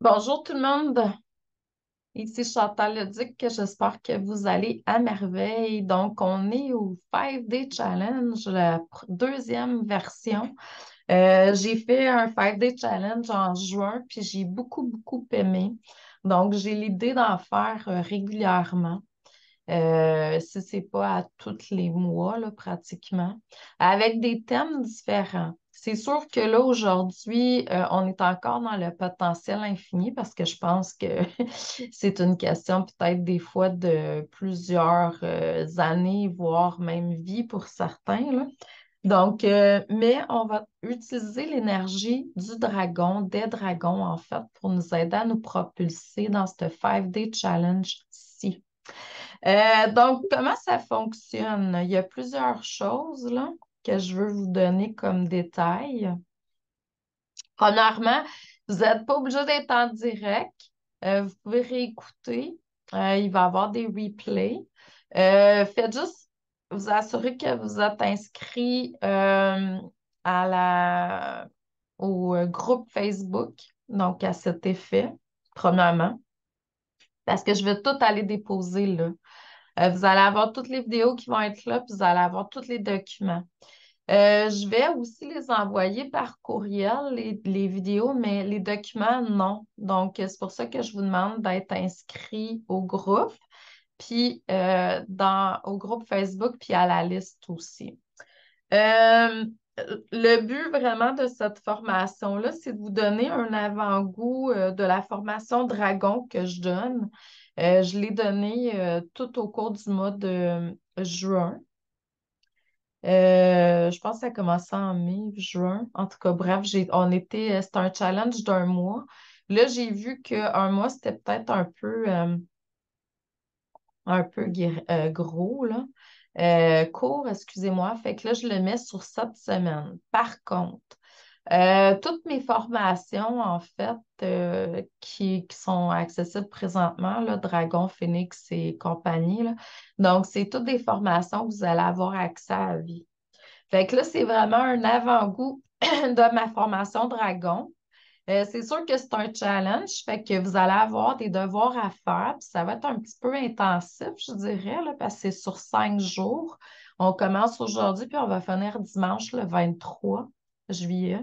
Bonjour tout le monde, ici Chantal Leduc, j'espère que vous allez à merveille. Donc, on est au 5-Day Challenge, la deuxième version. J'ai fait un 5-Day Challenge en juin, puis j'ai beaucoup aimé. Donc, j'ai l'idée d'en faire régulièrement. Si c'est pas à tous les mois, là, pratiquement, avec des thèmes différents. C'est sûr que là, aujourd'hui, on est encore dans le potentiel infini parce que je pense que c'est une question peut-être des fois de plusieurs années, voire même vie pour certains, là. Donc, mais on va utiliser l'énergie du dragon, des dragons en fait, pour nous aider à nous propulser dans ce 5-Day Challenge-ci. Donc, comment ça fonctionne? Il y a plusieurs choses là, que je veux vous donner comme détails. Premièrement, vous n'êtes pas obligé d'être en direct. Vous pouvez réécouter. Il va y avoir des replays. Faites juste vous assurer que vous êtes inscrit à au groupe Facebook, donc à cet effet, premièrement, parce que je vais tout aller déposer là. Vous allez avoir toutes les vidéos qui vont être là, puis vous allez avoir tous les documents. Je vais aussi les envoyer par courriel, les vidéos, mais les documents, non. Donc, c'est pour ça que je vous demande d'être inscrit au groupe, puis au groupe Facebook, puis à la liste aussi. Euh, le but vraiment de cette formation-là, c'est de vous donner un avant-goût de la formation Dragon que je donne. Je l'ai donnée tout au cours du mois de juin. Je pense que ça a commencé en mai, juin. En tout cas, bref, c'était un challenge d'un mois. Là, j'ai vu qu'un mois, c'était peut-être un peu gros, là. Court, excusez-moi. Fait que là, je le mets sur 7 semaines. Par contre, toutes mes formations, en fait, qui sont accessibles présentement, là, Dragon, Phoenix et compagnie, là. Donc, c'est toutes des formations que vous allez avoir accès à vie. Fait que là, c'est vraiment un avant-goût de ma formation Dragon. C'est sûr que c'est un challenge, fait que vous allez avoir des devoirs à faire, puis ça va être un petit peu intensif, je dirais, là, parce que c'est sur 5 jours. On commence aujourd'hui, puis on va finir dimanche le 23 juillet.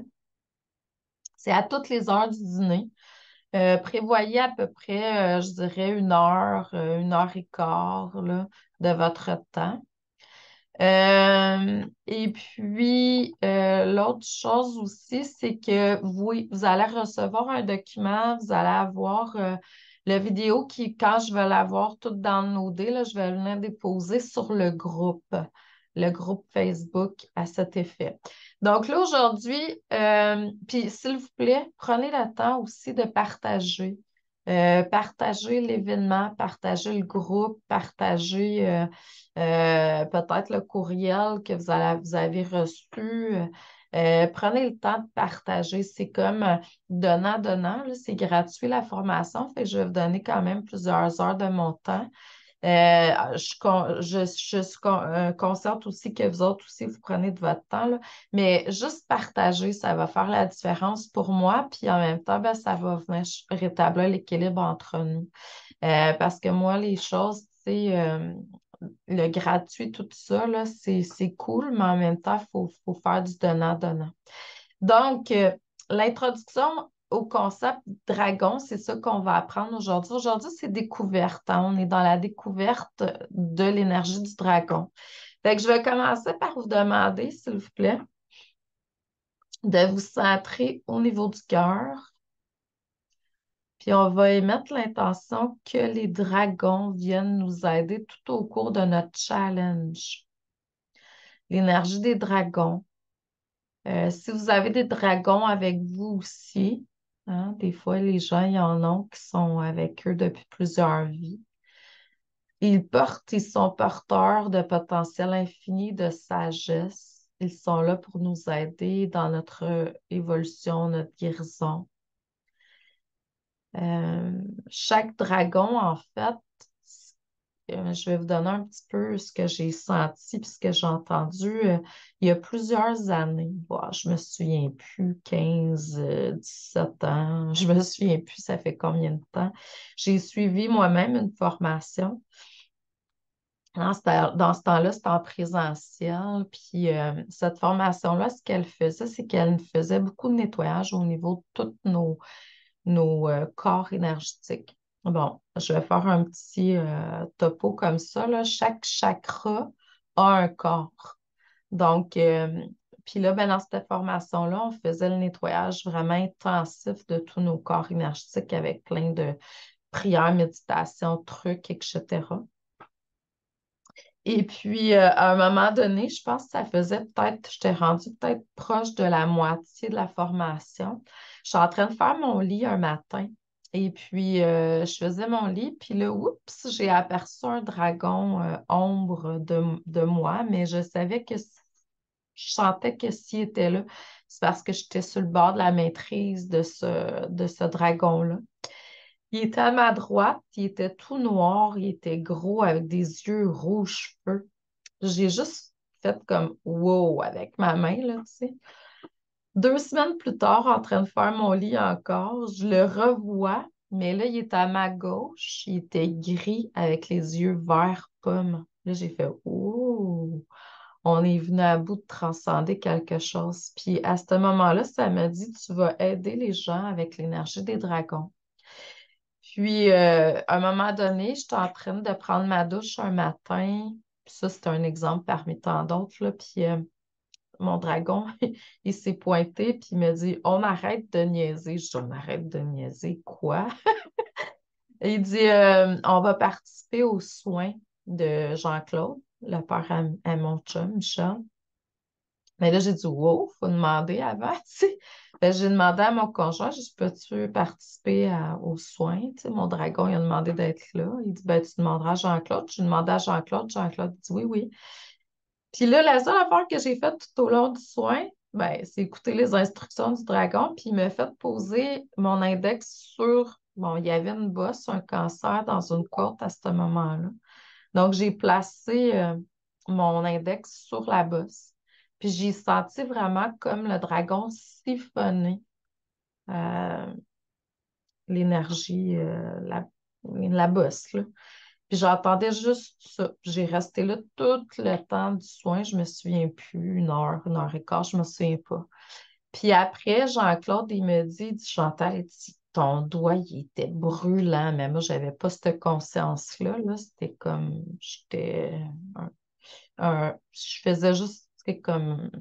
C'est à toutes les heures du dîner. Prévoyez à peu près, je dirais, 1 heure et quart là, de votre temps. Et puis, l'autre chose aussi, c'est que vous allez recevoir un document, vous allez avoir la vidéo qui, quand je vais l'avoir toute downloadée, là, je vais venir déposer sur le groupe Facebook à cet effet. Donc là, aujourd'hui, puis s'il vous plaît, prenez le temps aussi de partager. Partager l'événement, partager le groupe, partager peut-être le courriel que vous avez reçu. Prenez le temps de partager. C'est comme donnant, là, c'est gratuit la formation, fait que je vais vous donner quand même plusieurs heures de mon temps. Je suis consciente aussi que vous autres aussi, vous prenez de votre temps, là. Mais juste partager, ça va faire la différence pour moi. Puis en même temps, ben, ça va venir rétablir l'équilibre entre nous. Parce que moi, les choses, le gratuit, tout ça, là, c'est cool, mais en même temps, faut faire du donnant-donnant. Donc, l'introduction au concept dragon, c'est ça qu'on va apprendre aujourd'hui. Aujourd'hui, c'est découverte, hein. On est dans la découverte de l'énergie du dragon. Fait que je vais commencer par vous demander, s'il vous plaît, de vous centrer au niveau du cœur. Puis on va émettre l'intention que les dragons viennent nous aider tout au cours de notre challenge. L'énergie des dragons. Si vous avez des dragons avec vous aussi, hein, des fois les gens y en ont qui sont avec eux depuis plusieurs vies. Ils sont porteurs de potentiel infini de sagesse. Ils sont là pour nous aider dans notre évolution, notre guérison. Chaque dragon, en fait, je vais vous donner un petit peu ce que j'ai senti puis ce que j'ai entendu il y a plusieurs années. Bon, je me souviens plus, 15, 17 ans, je me souviens plus, ça fait combien de temps. J'ai suivi moi-même une formation. Dans ce temps-là, c'était en présentiel. Puis cette formation-là, ce qu'elle faisait, c'est qu'elle faisait beaucoup de nettoyage au niveau de tous nos corps énergétiques. Bon, je vais faire un petit topo comme ça, là. Chaque chakra a un corps. Donc, puis là, ben, dans cette formation-là, on faisait le nettoyage vraiment intensif de tous nos corps énergétiques avec plein de prières, méditations, trucs, etc. Et puis, à un moment donné, je pense que ça faisait peut-être, j'étais rendue peut-être proche de la moitié de la formation. Je suis en train de faire mon lit un matin. Et puis, je faisais mon lit, puis là, oups, j'ai aperçu un dragon ombre de moi, mais je savais que je sentais que s'il était là, c'est parce que j'étais sur le bord de la maîtrise de ce dragon-là. Il était à ma droite, il était tout noir, il était gros avec des yeux rouges feu. J'ai juste fait comme wow avec ma main, là, tu sais. 2 semaines plus tard, en train de faire mon lit encore, je le revois, mais là, il était à ma gauche, il était gris avec les yeux verts pomme. Là, j'ai fait oh, on est venu à bout de transcender quelque chose. Puis à ce moment-là, ça m'a dit, tu vas aider les gens avec l'énergie des dragons. Puis, à un moment donné, j'étais en train de prendre ma douche un matin. Puis ça, c'est un exemple parmi tant d'autres, là. Puis, mon dragon, il s'est pointé, puis il m'a dit, on arrête de niaiser. Je dis, on arrête de niaiser, quoi? Et il dit, on va participer aux soins de Jean-Claude, le père à mon chum, Michel. Mais là, j'ai dit, wow, faut demander avant, tu sais. J'ai demandé à mon conjoint, j'ai dit, peux-tu participer aux soins? Tu sais, mon dragon, il a demandé d'être là. Il dit, ben, tu demanderas à Jean-Claude. Je demandé à Jean-Claude. Jean-Claude dit, oui, oui. Puis là, la seule affaire que j'ai faite tout au long du soin, ben, c'est écouter les instructions du dragon. Puis il m'a fait poser mon index sur, bon, il y avait une bosse, un cancer dans une côte à ce moment-là. Donc, j'ai placé mon index sur la bosse. Puis j'ai senti vraiment comme le dragon siphonner euh, l'énergie, la bosse, là. Puis j'entendais juste ça. J'ai resté là tout le temps du soin. Je me souviens plus, une heure et quart, je me souviens pas. Puis après, Jean-Claude, il dit, Chantal, il dit, ton doigt, il était brûlant, mais moi, j'avais pas cette conscience-là, là. C'était comme, je faisais juste comme.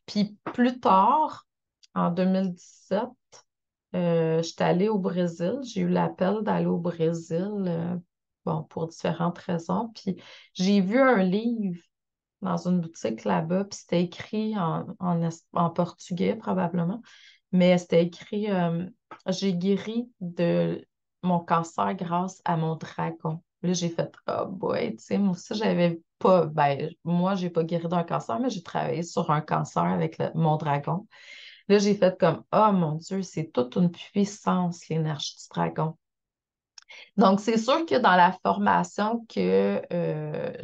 Puis plus tard, en 2017, j'étais allée au Brésil. J'ai eu l'appel d'aller au Brésil, bon, pour différentes raisons. Puis j'ai vu un livre dans une boutique là-bas, puis c'était écrit en portugais probablement, mais c'était écrit J'ai guéri de mon cancer grâce à mon dragon. Là, j'ai fait oh boy, tu sais, moi aussi, j'avais pas, ben, moi, j'ai pas guéri d'un cancer, mais j'ai travaillé sur un cancer avec mon dragon. Là, j'ai fait comme oh mon Dieu, c'est toute une puissance, l'énergie du dragon. Donc, c'est sûr que dans la formation que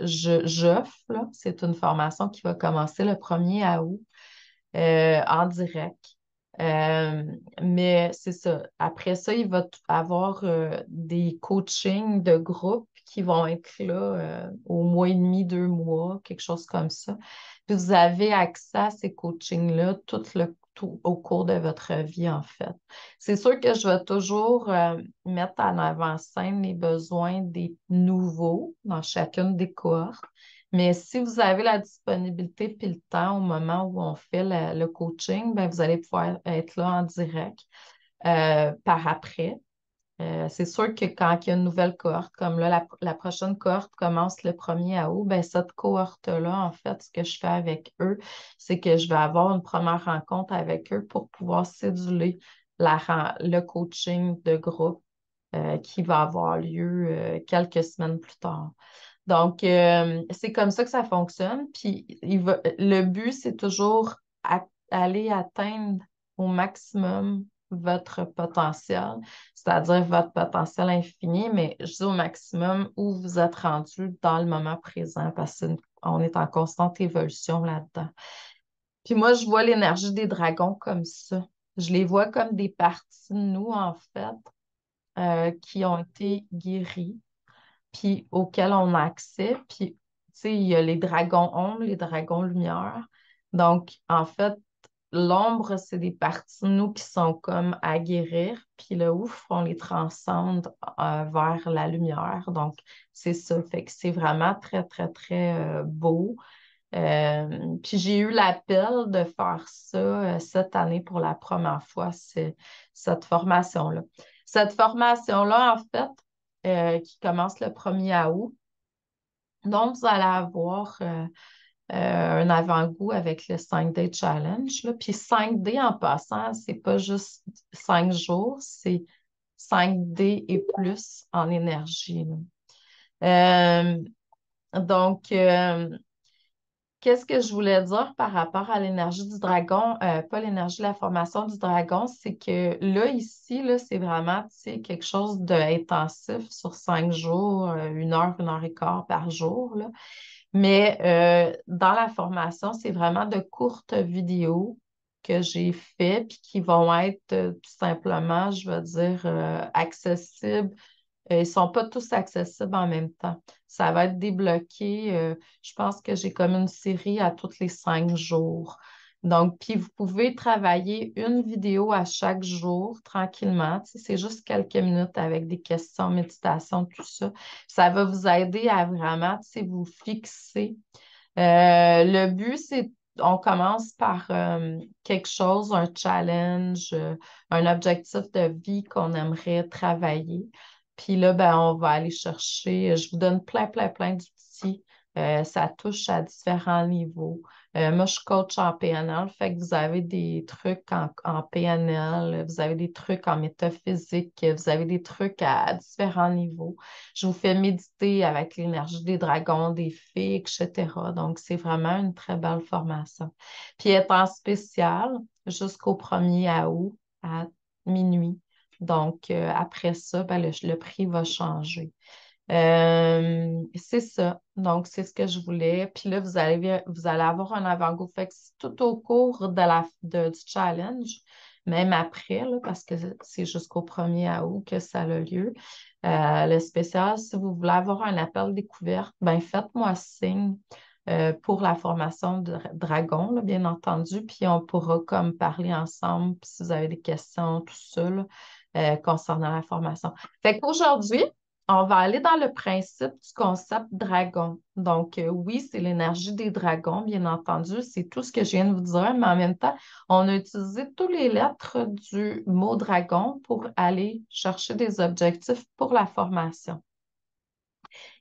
j'offre, là, c'est une formation qui va commencer le 1er août en direct. Euh, mais c'est ça. Après ça, il va avoir des coachings de groupe qui vont être là au mois et demi, 2 mois, quelque chose comme ça. Puis vous avez accès à ces coachings-là tout au cours de votre vie, en fait. C'est sûr que je vais toujours mettre en avant-scène les besoins des nouveaux dans chacune des cohortes. Mais si vous avez la disponibilité puis le temps au moment où on fait le coaching, ben, vous allez pouvoir être là en direct par après. C'est sûr que quand il y a une nouvelle cohorte, comme là, la prochaine cohorte commence le 1er août, ben, cette cohorte-là, en fait, ce que je fais avec eux, c'est que je vais avoir une première rencontre avec eux pour pouvoir céduler le coaching de groupe qui va avoir lieu quelques semaines plus tard. Donc, c'est comme ça que ça fonctionne. Puis, le but, c'est toujours aller atteindre au maximum votre potentiel. c'est-à-dire votre potentiel infini, mais je dis au maximum où vous êtes rendu dans le moment présent parce qu'on est en constante évolution là-dedans. Puis moi, je vois l'énergie des dragons comme ça. Je les vois comme des parties de nous, en fait, qui ont été guéries, puis auxquelles on a accès. Puis, tu sais, il y a les dragons ombre, les dragons lumière. Donc, en fait, l'ombre, c'est des parties de nous qui sont comme à guérir, puis le ouf, on les transcende vers la lumière. Donc, c'est ça. Fait que c'est vraiment très, très, très beau. Puis j'ai eu l'appel de faire ça cette année pour la première fois, c'est cette formation-là. Cette formation-là, en fait, qui commence le 1er août. Donc, vous allez avoir un avant-goût avec le 5-day challenge, là. Puis 5D en passant, c'est pas juste 5 jours, c'est 5D et plus en énergie, là. Donc, qu'est-ce que je voulais dire par rapport à l'énergie du dragon, pas l'énergie de la formation du dragon, c'est que là, ici, là, c'est vraiment, tu sais, quelque chose d'intensif sur 5 jours, 1 heure et quart par jour, là. Mais dans la formation, c'est vraiment de courtes vidéos que j'ai fait puis qui vont être tout simplement, je veux dire, accessibles. Ils ne sont pas tous accessibles en même temps. Ça va être débloqué. Je pense que j'ai comme une série à tous les 5 jours. Donc, puis vous pouvez travailler une vidéo à chaque jour tranquillement. Tu sais, c'est juste quelques minutes avec des questions, méditation, tout ça. Ça va vous aider à vraiment, tu sais, vous fixer. Le but, c'est, on commence par quelque chose, un challenge, un objectif de vie qu'on aimerait travailler. Puis là, ben, on va aller chercher, je vous donne plein, plein, plein d'outils. Ça touche à différents niveaux. Moi, je suis coach en PNL, fait que vous avez des trucs en PNL, vous avez des trucs en métaphysique, vous avez des trucs à différents niveaux. Je vous fais méditer avec l'énergie des dragons, des fées, etc. Donc, c'est vraiment une très belle formation. Puis, elle est en spécial jusqu'au 1er août à minuit. Donc, après ça, ben, le prix va changer. C'est ça. Donc, c'est ce que je voulais. Puis là, vous allez avoir un avant-goût. Fait que c'est tout au cours du challenge, même après, là, parce que c'est jusqu'au 1er août que ça a lieu. Le spécial, si vous voulez avoir un appel découverte, ben faites-moi signe pour la formation de Dragon, là, bien entendu, puis on pourra comme parler ensemble, puis si vous avez des questions, tout ça, là, concernant la formation. Fait qu'aujourd'hui, on va aller dans le principe du concept dragon. Donc, oui, c'est l'énergie des dragons, bien entendu. C'est tout ce que je viens de vous dire, mais en même temps, on a utilisé toutes les lettres du mot dragon pour aller chercher des objectifs pour la formation.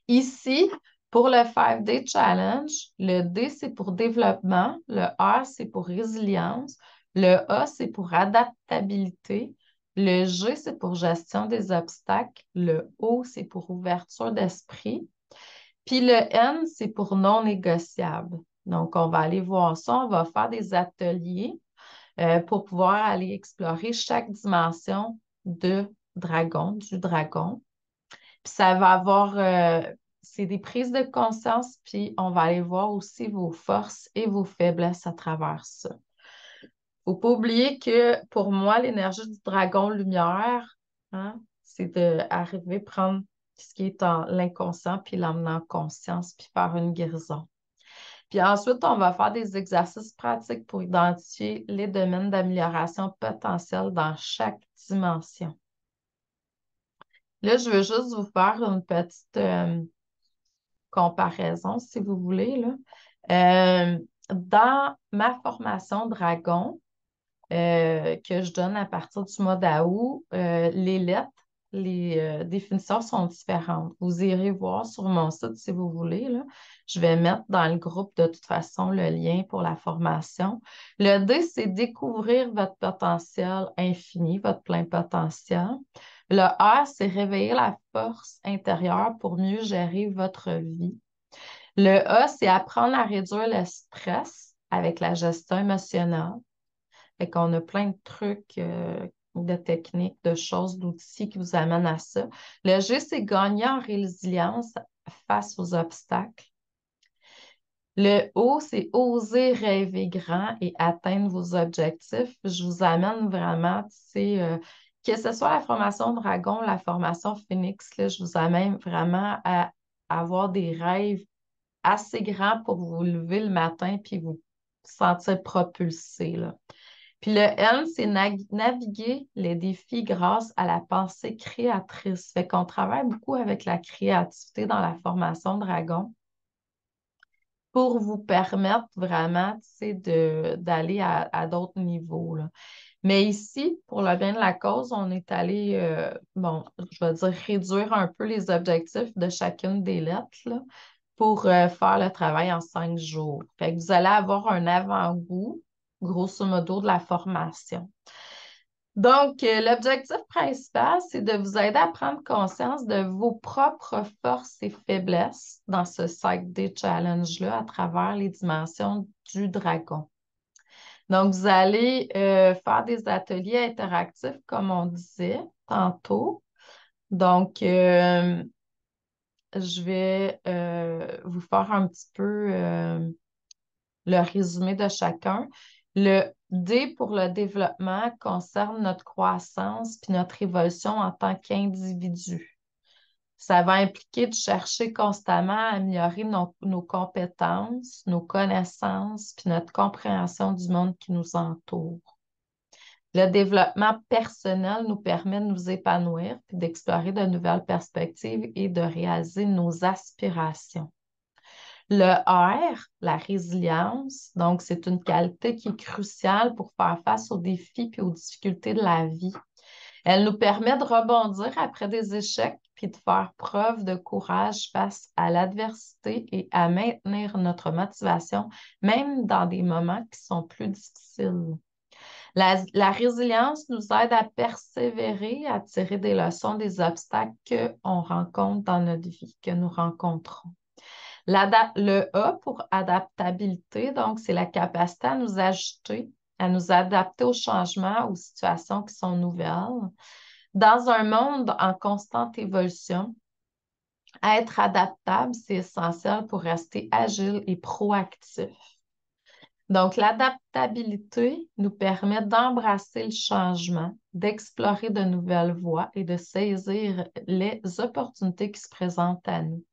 Ici, pour le 5-Day Challenge, le D, c'est pour développement, le R, c'est pour résilience, le A, c'est pour adaptabilité, le G, c'est pour gestion des obstacles, le O, c'est pour ouverture d'esprit, puis le N, c'est pour non négociable. Donc, on va aller voir ça, on va faire des ateliers pour pouvoir aller explorer chaque dimension du dragon. Puis ça va avoir, c'est des prises de conscience, puis on va aller voir aussi vos forces et vos faiblesses à travers ça. Faut pas oublier que pour moi, l'énergie du dragon lumière, hein, c'est d'arriver à prendre ce qui est en l'inconscient, puis l'emmener en conscience, puis faire une guérison. Puis ensuite, on va faire des exercices pratiques pour identifier les domaines d'amélioration potentielle dans chaque dimension. Là, je veux juste vous faire une petite comparaison, si vous voulez, là. Dans ma formation Dragon, que je donne à partir du mois d'août, les lettres, les définitions sont différentes. Vous irez voir sur mon site si vous voulez, là. Je vais mettre dans le groupe de toute façon le lien pour la formation. Le D, c'est découvrir votre potentiel infini, votre plein potentiel. Le R, c'est réveiller la force intérieure pour mieux gérer votre vie. Le A, c'est apprendre à réduire le stress avec la gestion émotionnelle. Fait qu'on a plein de trucs de techniques, de choses, d'outils qui vous amènent à ça. Le G, c'est gagner en résilience face aux obstacles. Le O, c'est oser rêver grand et atteindre vos objectifs. Je vous amène vraiment, tu sais, que ce soit la formation Dragon, la formation Phoenix, là, je vous amène vraiment à avoir des rêves assez grands pour vous lever le matin puis vous sentir propulsé, là. Puis le N, c'est naviguer les défis grâce à la pensée créatrice. Fait qu'on travaille beaucoup avec la créativité dans la formation Dragon pour vous permettre vraiment, tu sais, d'aller à d'autres niveaux, là. Mais ici, pour le bien de la cause, on est allé, bon, je vais dire réduire un peu les objectifs de chacune des lettres, là, pour faire le travail en 5 jours. Fait que vous allez avoir un avant-goût, grosso modo, de la formation. Donc, l'objectif principal, c'est de vous aider à prendre conscience de vos propres forces et faiblesses dans ce 5D challenge-là à travers les dimensions du dragon. Donc, vous allez faire des ateliers interactifs, comme on disait tantôt. Donc, je vais vous faire un petit peu le résumé de chacun. Le D pour le développement concerne notre croissance puis notre évolution en tant qu'individu. Ça va impliquer de chercher constamment à améliorer nos compétences, nos connaissances puis notre compréhension du monde qui nous entoure. Le développement personnel nous permet de nous épanouir puis d'explorer de nouvelles perspectives et de réaliser nos aspirations. Le R, la résilience, donc c'est une qualité qui est cruciale pour faire face aux défis et aux difficultés de la vie. Elle nous permet de rebondir après des échecs puis de faire preuve de courage face à l'adversité et à maintenir notre motivation, même dans des moments qui sont plus difficiles. La résilience nous aide à persévérer, à tirer des leçons des obstacles qu'on rencontre dans notre vie, que nous rencontrons. Le A pour adaptabilité, donc c'est la capacité à nous ajuster, à nous adapter aux changements, aux situations qui sont nouvelles. Dans un monde en constante évolution, être adaptable, c'est essentiel pour rester agile et proactif. Donc, l'adaptabilité nous permet d'embrasser le changement, d'explorer de nouvelles voies et de saisir les opportunités qui se présentent à nous.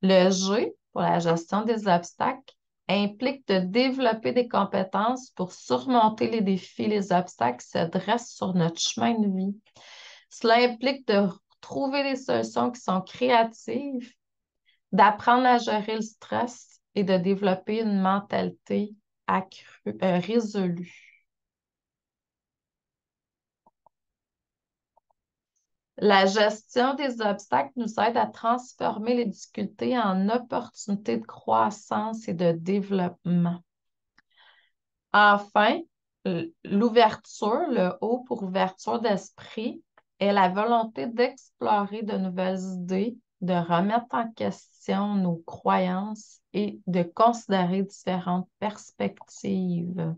Le G, pour la gestion des obstacles, implique de développer des compétences pour surmonter les défis, les obstacles qui se dressent sur notre chemin de vie. Cela implique de trouver des solutions qui sont créatives, d'apprendre à gérer le stress et de développer une mentalité accrue, résolue. La gestion des obstacles nous aide à transformer les difficultés en opportunités de croissance et de développement. Enfin, l'ouverture, le O pour ouverture d'esprit, est la volonté d'explorer de nouvelles idées, de remettre en question nos croyances et de considérer différentes perspectives.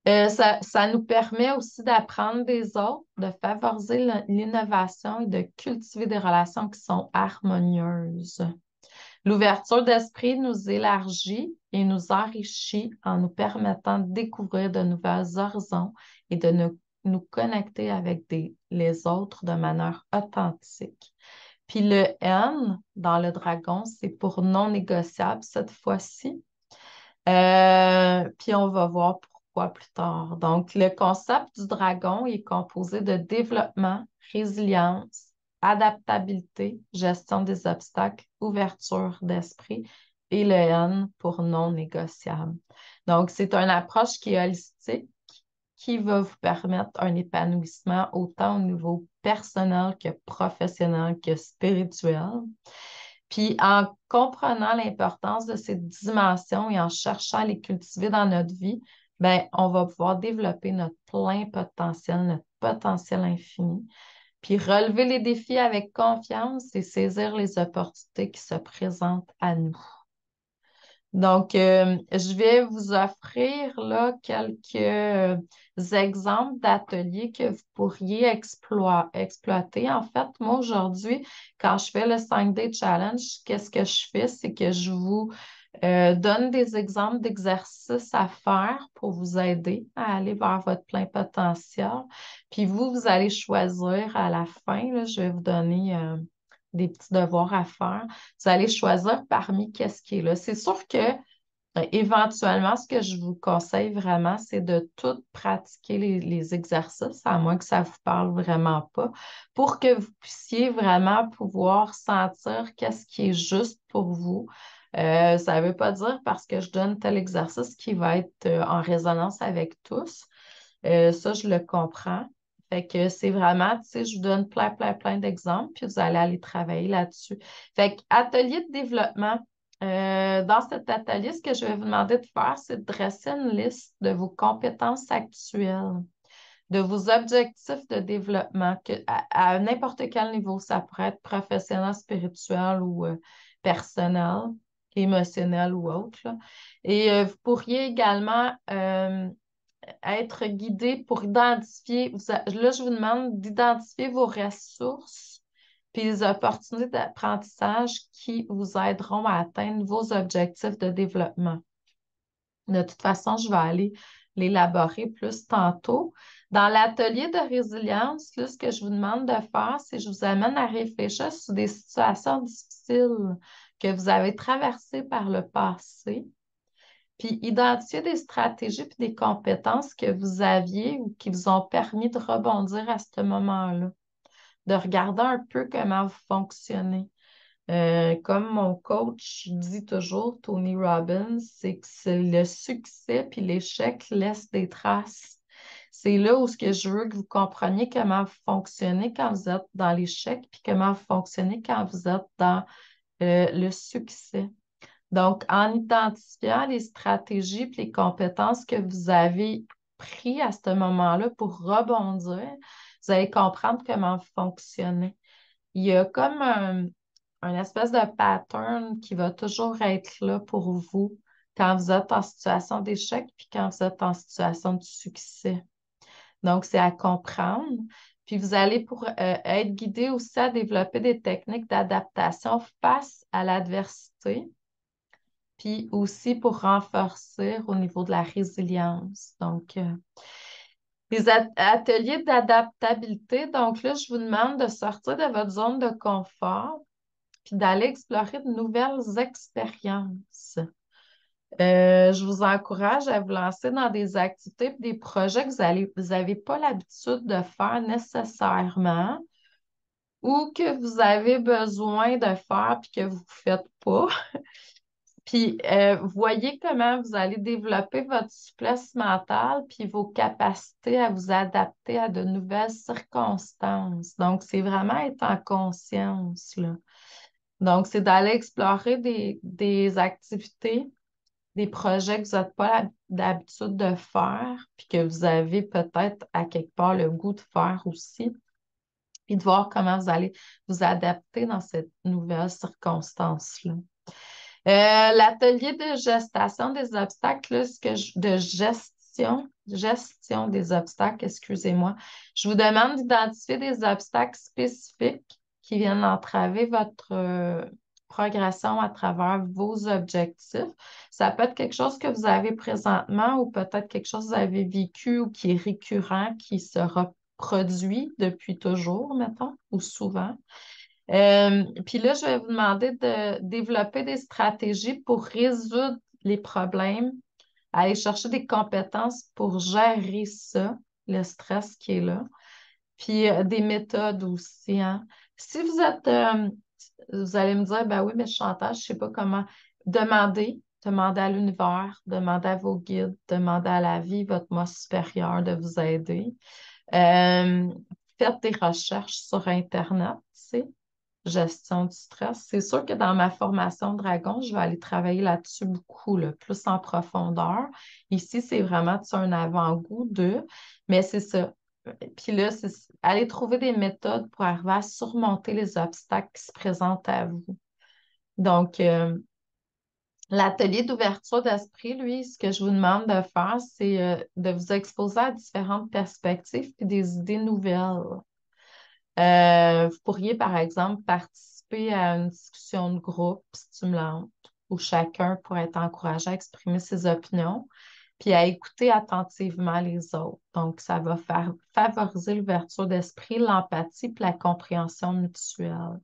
Ça nous permet aussi d'apprendre des autres, de favoriser l'innovation et de cultiver des relations qui sont harmonieuses. L'ouverture d'esprit nous élargit et nous enrichit en nous permettant de découvrir de nouveaux horizons et de nous connecter avec les autres de manière authentique. Puis le N dans le dragon, c'est pour non négociable cette fois-ci. Puis on va voir pourquoi plus tard. Donc, le concept du dragon est composé de développement, résilience, adaptabilité, gestion des obstacles, ouverture d'esprit et le N pour non négociable. Donc, c'est une approche qui est holistique, qui va vous permettre un épanouissement autant au niveau personnel que professionnel que spirituel. Puis en comprenant l'importance de ces dimensions et en cherchant à les cultiver dans notre vie, ben, on va pouvoir développer notre plein potentiel, notre potentiel infini, puis relever les défis avec confiance et saisir les opportunités qui se présentent à nous. Donc, je vais vous offrir là quelques exemples d'ateliers que vous pourriez exploiter. En fait, moi, aujourd'hui, quand je fais le 5-day challenge, qu'est-ce que je fais? C'est que je vous donne des exemples d'exercices à faire pour vous aider à aller vers votre plein potentiel. Puis vous allez choisir à la fin, là, je vais vous donner des petits devoirs à faire. Vous allez choisir parmi qu'est-ce qui est là. C'est sûr que éventuellement, ce que je vous conseille vraiment, c'est de tout pratiquer les exercices, à moins que ça vous parle vraiment pas, pour que vous puissiez vraiment pouvoir sentir qu'est-ce qui est juste pour vous. Ça ne veut pas dire parce que je donne tel exercice qui va être en résonance avec tous. Ça, je le comprends. Fait que c'est vraiment, tu sais, je vous donne plein, plein, plein d'exemples, puis vous allez aller travailler là-dessus. Fait que atelier de développement. Dans cet atelier, ce que je vais vous demander de faire, c'est de dresser une liste de vos compétences actuelles, de vos objectifs de développement, à n'importe quel niveau. Ça pourrait être professionnel, spirituel ou personnel, émotionnel ou autre, là. Et vous pourriez également être guidé pour identifier, là, je vous demande d'identifier vos ressources puis les opportunités d'apprentissage qui vous aideront à atteindre vos objectifs de développement. De toute façon, je vais aller l'élaborer plus tantôt. Dans l'atelier de résilience, là, ce que je vous demande de faire, c'est que je vous amène à réfléchir sur des situations difficiles que vous avez traversées par le passé, puis identifier des stratégies puis des compétences que vous aviez ou qui vous ont permis de rebondir à ce moment-là, de regarder un peu comment vous fonctionnez. Comme mon coach dit toujours, Tony Robbins, c'est que c'est le succès puis l'échec laissent des traces. C'est là où ce que je veux que vous compreniez comment vous fonctionnez quand vous êtes dans l'échec puis comment vous fonctionnez quand vous êtes dans le succès. Donc, en identifiant les stratégies et les compétences que vous avez pris à ce moment-là pour rebondir, vous allez comprendre comment vous fonctionnez. Il y a comme un espèce de pattern qui va toujours être là pour vous quand vous êtes en situation d'échec puis quand vous êtes en situation de succès. Donc, c'est à comprendre. Puis vous allez pour être guidé aussi à développer des techniques d'adaptation face à l'adversité puis aussi pour renforcer au niveau de la résilience. Donc, les ateliers d'adaptabilité, donc là, je vous demande de sortir de votre zone de confort puis d'aller explorer de nouvelles expériences. Je vous encourage à vous lancer dans des activités et des projets que vous n'avez pas l'habitude de faire nécessairement ou que vous avez besoin de faire puis que vous ne faites pas. Puis, voyez comment vous allez développer votre souplesse mentale puis vos capacités à vous adapter à de nouvelles circonstances. Donc, c'est vraiment être en conscience, là. Donc, c'est d'aller explorer des activités, des projets que vous n'êtes pas d'habitude de faire, puis que vous avez peut-être à quelque part le goût de faire aussi, puis de voir comment vous allez vous adapter dans cette nouvelle circonstance-là. L'atelier de gestation des obstacles, là, de gestion des obstacles, excusez-moi. Je vous demande d'identifier des obstacles spécifiques qui viennent entraver votre progression à travers vos objectifs. Ça peut être quelque chose que vous avez présentement ou peut-être quelque chose que vous avez vécu ou qui est récurrent, qui se reproduit depuis toujours, mettons, ou souvent. Puis là, je vais vous demander de développer des stratégies pour résoudre les problèmes, aller chercher des compétences pour gérer ça, le stress qui est là, puis des méthodes aussi, hein. Si vous êtes, vous allez me dire, ben oui, mais je suis en tâche, je ne sais pas comment. Demandez à l'univers, demandez à vos guides, demandez à la vie, votre moi supérieur de vous aider. Euh, Faites des recherches sur Internet, tu sais, gestion du stress. C'est sûr que dans ma formation Dragon, je vais aller travailler là-dessus beaucoup, là, plus en profondeur. Ici, c'est vraiment tu sais, un avant-goût de, mais c'est ça. Puis là, c'est aller trouver des méthodes pour arriver à surmonter les obstacles qui se présentent à vous. Donc, L'atelier d'ouverture d'esprit, lui, ce que je vous demande de faire, c'est de vous exposer à différentes perspectives et des idées nouvelles. Vous pourriez, par exemple, participer à une discussion de groupe stimulante où chacun pourrait être encouragé à exprimer ses opinions, puis à écouter attentivement les autres. Donc, ça va faire favoriser l'ouverture d'esprit, l'empathie puis la compréhension mutuelle.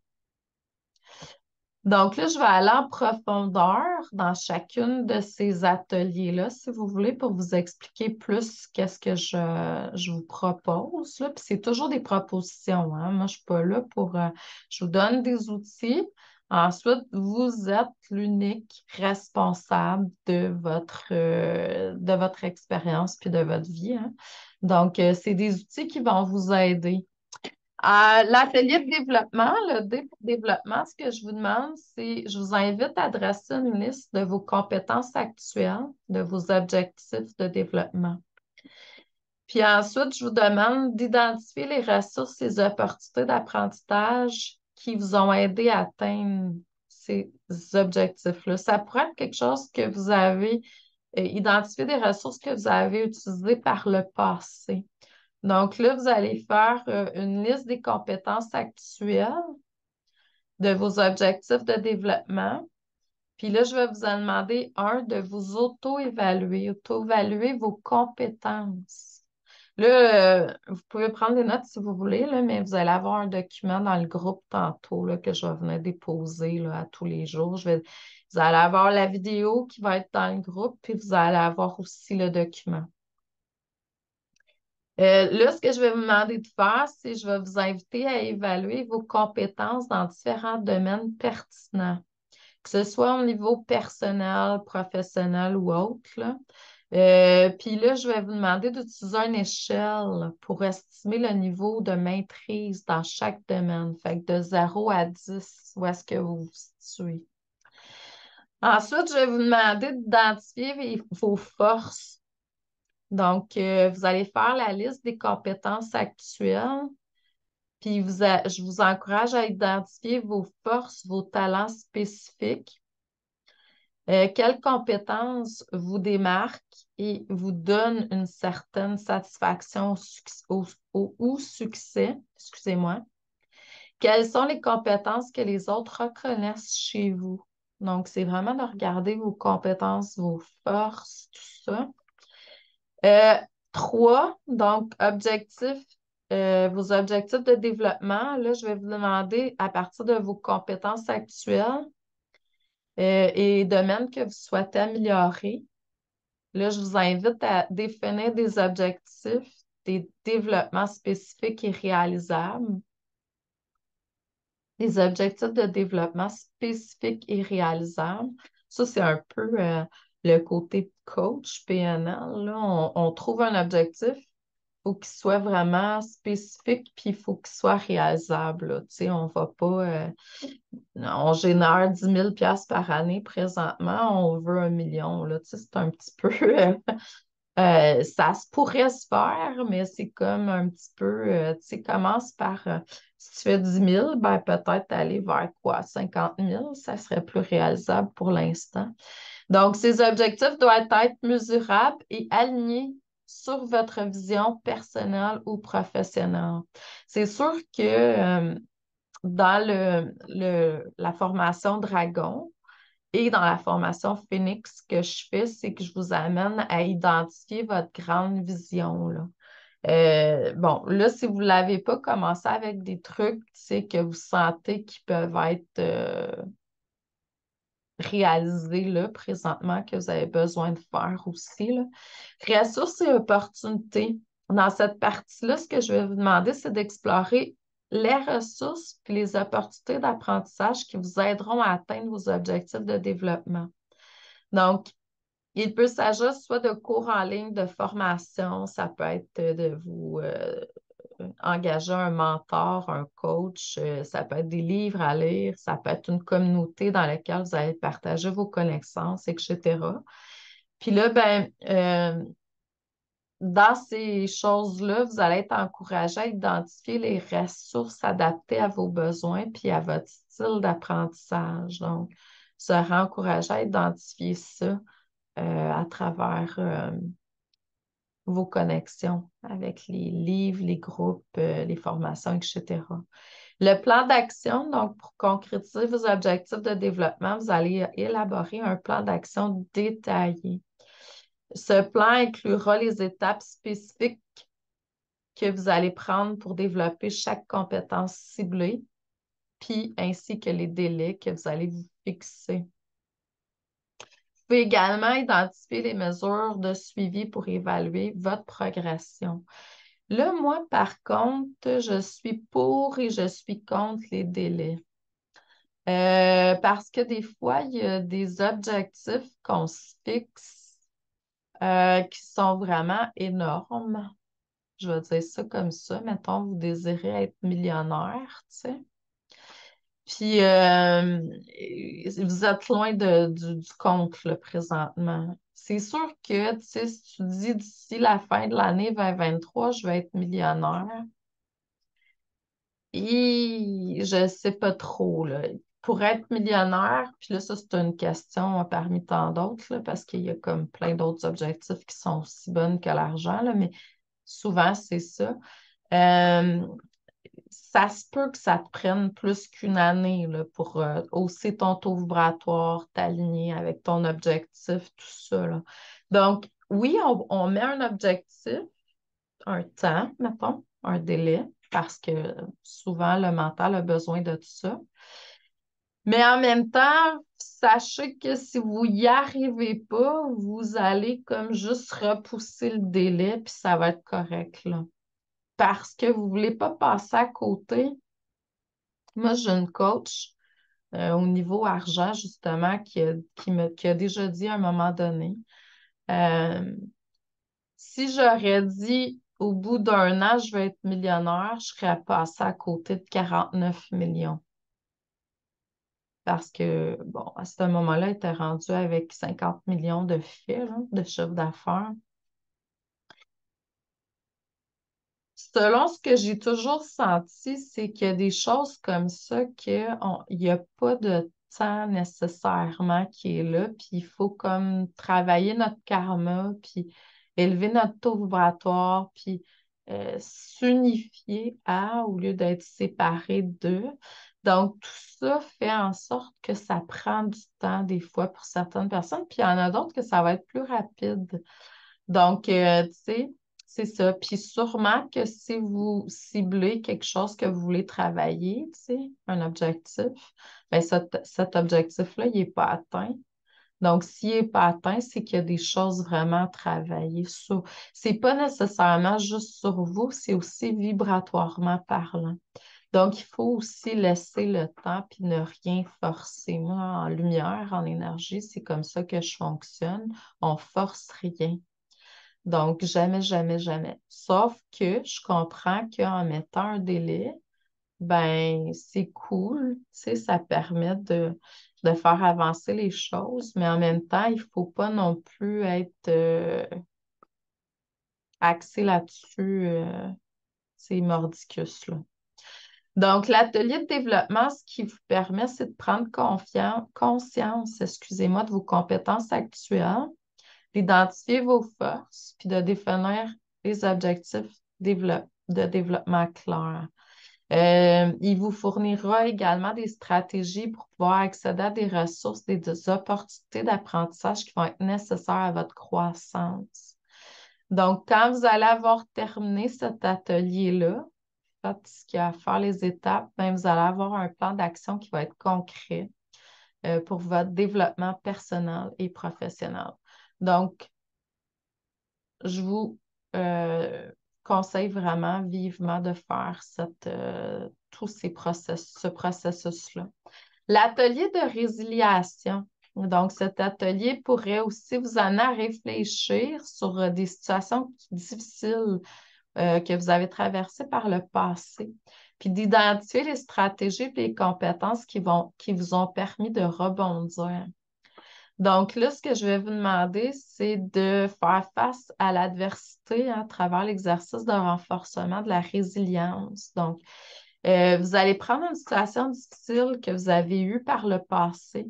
Donc là, je vais aller en profondeur dans chacune de ces ateliers-là, si vous voulez, pour vous expliquer plus qu'est-ce que je vous propose, là. Puis c'est toujours des propositions, hein. Moi, je ne suis pas là pour... je vous donne des outils. Ensuite, vous êtes l'unique responsable de votre expérience puis de votre vie, hein. Donc, c'est des outils qui vont vous aider. L'atelier de développement, le D pour développement, ce que je vous demande, c'est, je vous invite à dresser une liste de vos compétences actuelles, de vos objectifs de développement. Puis ensuite, je vous demande d'identifier les ressources et les opportunités d'apprentissage qui vous ont aidé à atteindre ces objectifs-là. Ça pourrait être quelque chose que vous avez identifié des ressources que vous avez utilisées par le passé. Donc là, vous allez faire une liste des compétences actuelles, de vos objectifs de développement. Puis là, je vais vous en demander de vous auto-évaluer vos compétences. Là, vous pouvez prendre des notes si vous voulez, là, mais vous allez avoir un document dans le groupe tantôt là, que je vais venir déposer là, à tous les jours. Vous allez avoir la vidéo qui va être dans le groupe, puis vous allez avoir aussi le document. Là, ce que je vais vous demander de faire, c'est je vais vous inviter à évaluer vos compétences dans différents domaines pertinents, que ce soit au niveau personnel, professionnel ou autre, là. Puis là, je vais vous demander d'utiliser une échelle pour estimer le niveau de maîtrise dans chaque domaine. Fait que de 0 à 10, où est-ce que vous vous situez? Ensuite, je vais vous demander d'identifier vos forces. Donc, vous allez faire la liste des compétences actuelles, puis je vous encourage à identifier vos forces, vos talents spécifiques. Quelles compétences vous démarquent et vous donnent une certaine satisfaction ou succès, excusez-moi. Quelles sont les compétences que les autres reconnaissent chez vous? Donc, c'est vraiment de regarder vos compétences, vos forces, tout ça. Euh, 3, donc vos objectifs de développement. Là, je vais vous demander à partir de vos compétences actuelles et domaines que vous souhaitez améliorer. Là, je vous invite à définir des objectifs, des développements spécifiques et réalisables. Des objectifs de développement spécifiques et réalisables. Ça, c'est un peu le côté coach PNL. Là. On trouve un objectif, il faut qu'il soit vraiment spécifique, puis il faut qu'il soit réalisable. Là. Tu sais, on va pas... on génère 10 000 par année présentement, on veut 1 million. Là. Tu sais, c'est un petit peu... ça se pourrait se faire, mais c'est comme un petit peu, tu sais, commence par, si tu fais 10 000, ben peut-être aller vers quoi, 50 000, ça serait plus réalisable pour l'instant. Donc, ces objectifs doivent être mesurables et alignés sur votre vision personnelle ou professionnelle. C'est sûr que dans la formation Dragon, et dans la formation Phoenix, ce que je fais, c'est que je vous amène à identifier votre grande vision, là. Bon, là, si vous ne l'avez pas, commencé avec des trucs, c'est que vous sentez qui peuvent être réalisés là, présentement, que vous avez besoin de faire aussi, là. Ressources et opportunités. Dans cette partie-là, ce que je vais vous demander, c'est d'explorer les ressources et les opportunités d'apprentissage qui vous aideront à atteindre vos objectifs de développement. Donc, il peut s'agir soit de cours en ligne de formation, ça peut être de vous engager un mentor, un coach, ça peut être des livres à lire, ça peut être une communauté dans laquelle vous allez partager vos connaissances, etc. Puis là, ben, dans ces choses-là, vous allez être encouragé à identifier les ressources adaptées à vos besoins puis à votre style d'apprentissage. Donc, serais encouragée à identifier ça à travers vos connexions avec les livres, les groupes, les formations, etc. Le plan d'action, donc pour concrétiser vos objectifs de développement, vous allez élaborer un plan d'action détaillé. Ce plan inclura les étapes spécifiques que vous allez prendre pour développer chaque compétence ciblée, puis ainsi que les délais que vous allez vous fixer. Vous pouvez également identifier les mesures de suivi pour évaluer votre progression. Là, moi, par contre, je suis pour et je suis contre les délais. Parce que des fois, il y a des objectifs qu'on se fixe qui sont vraiment énormes. Je vais dire ça comme ça. Mettons, vous désirez être millionnaire, tu sais. Puis, vous êtes loin du compte, là, présentement. C'est sûr que, tu sais, si tu dis d'ici la fin de l'année 2023, je vais être millionnaire, et je sais pas trop, là. Pour être millionnaire, puis là, ça, c'est une question parmi tant d'autres, là, parce qu'il y a comme plein d'autres objectifs qui sont aussi bonnes que l'argent, là, mais souvent, c'est ça. Euh, Ça se peut que ça te prenne plus qu'une année là, pour hausser ton taux vibratoire, t'aligner avec ton objectif, tout ça, là. Donc, oui, on met un objectif, un temps, mettons, un délai, parce que souvent le mental a besoin de tout ça. Mais en même temps, sachez que si vous n'y arrivez pas, vous allez comme juste repousser le délai, puis ça va être correct, là. Parce que vous ne voulez pas passer à côté. Moi, j'ai une coach au niveau argent, justement, qui a déjà dit à un moment donné, euh, si j'aurais dit au bout d'un an, je vais être millionnaire, je serais passée à côté de 49 millions. Parce que, bon, à ce moment-là, elle était rendue avec 50 millions de faits, là, de chiffre d'affaires. Selon ce que j'ai toujours senti, c'est qu'il y a des choses comme ça qu'il n'y a pas de temps nécessairement qui est là, puis il faut comme travailler notre karma, puis élever notre taux vibratoire, puis s'unifier à, au lieu d'être séparés d'eux. Donc, tout ça fait en sorte que ça prend du temps des fois pour certaines personnes, puis il y en a d'autres que ça va être plus rapide. Donc, tu sais, c'est ça. Puis sûrement que si vous ciblez quelque chose que vous voulez travailler, tu sais, un objectif, bien, cet objectif-là, il n'est pas atteint. Donc, s'il n'est pas atteint, c'est qu'il y a des choses vraiment à travailler sur. C'est pas nécessairement juste sur vous, c'est aussi vibratoirement parlant. Donc, il faut aussi laisser le temps puis ne rien forcer. Moi, en lumière, en énergie, c'est comme ça que je fonctionne. On force rien. Donc, jamais, jamais, jamais. Sauf que je comprends qu'en mettant un délai, ben, c'est cool, tu sais, ça permet de faire avancer les choses, mais en même temps, il ne faut pas non plus être axé là-dessus, ces mordicus, là. Donc, l'atelier de développement, ce qui vous permet, c'est de prendre conscience, excusez-moi, de vos compétences actuelles, d'identifier vos forces, puis de définir les objectifs de développement clairs. Il vous fournira également des stratégies pour pouvoir accéder à des ressources, des opportunités d'apprentissage qui vont être nécessaires à votre croissance. Donc, quand vous allez avoir terminé cet atelier-là, faites ce qu'il y a à faire, les étapes, ben, vous allez avoir un plan d'action qui va être concret pour votre développement personnel et professionnel. Donc, je vous conseille vraiment vivement de faire tous ce processus-là. L'atelier de résiliation. Donc, cet atelier pourrait aussi vous amener à réfléchir sur des situations difficiles que vous avez traversées par le passé, puis d'identifier les stratégies et les compétences qui vous ont permis de rebondir. Donc là, ce que je vais vous demander, c'est de faire face à l'adversité à travers l'exercice de renforcement de la résilience. Donc, vous allez prendre une situation difficile que vous avez eue par le passé,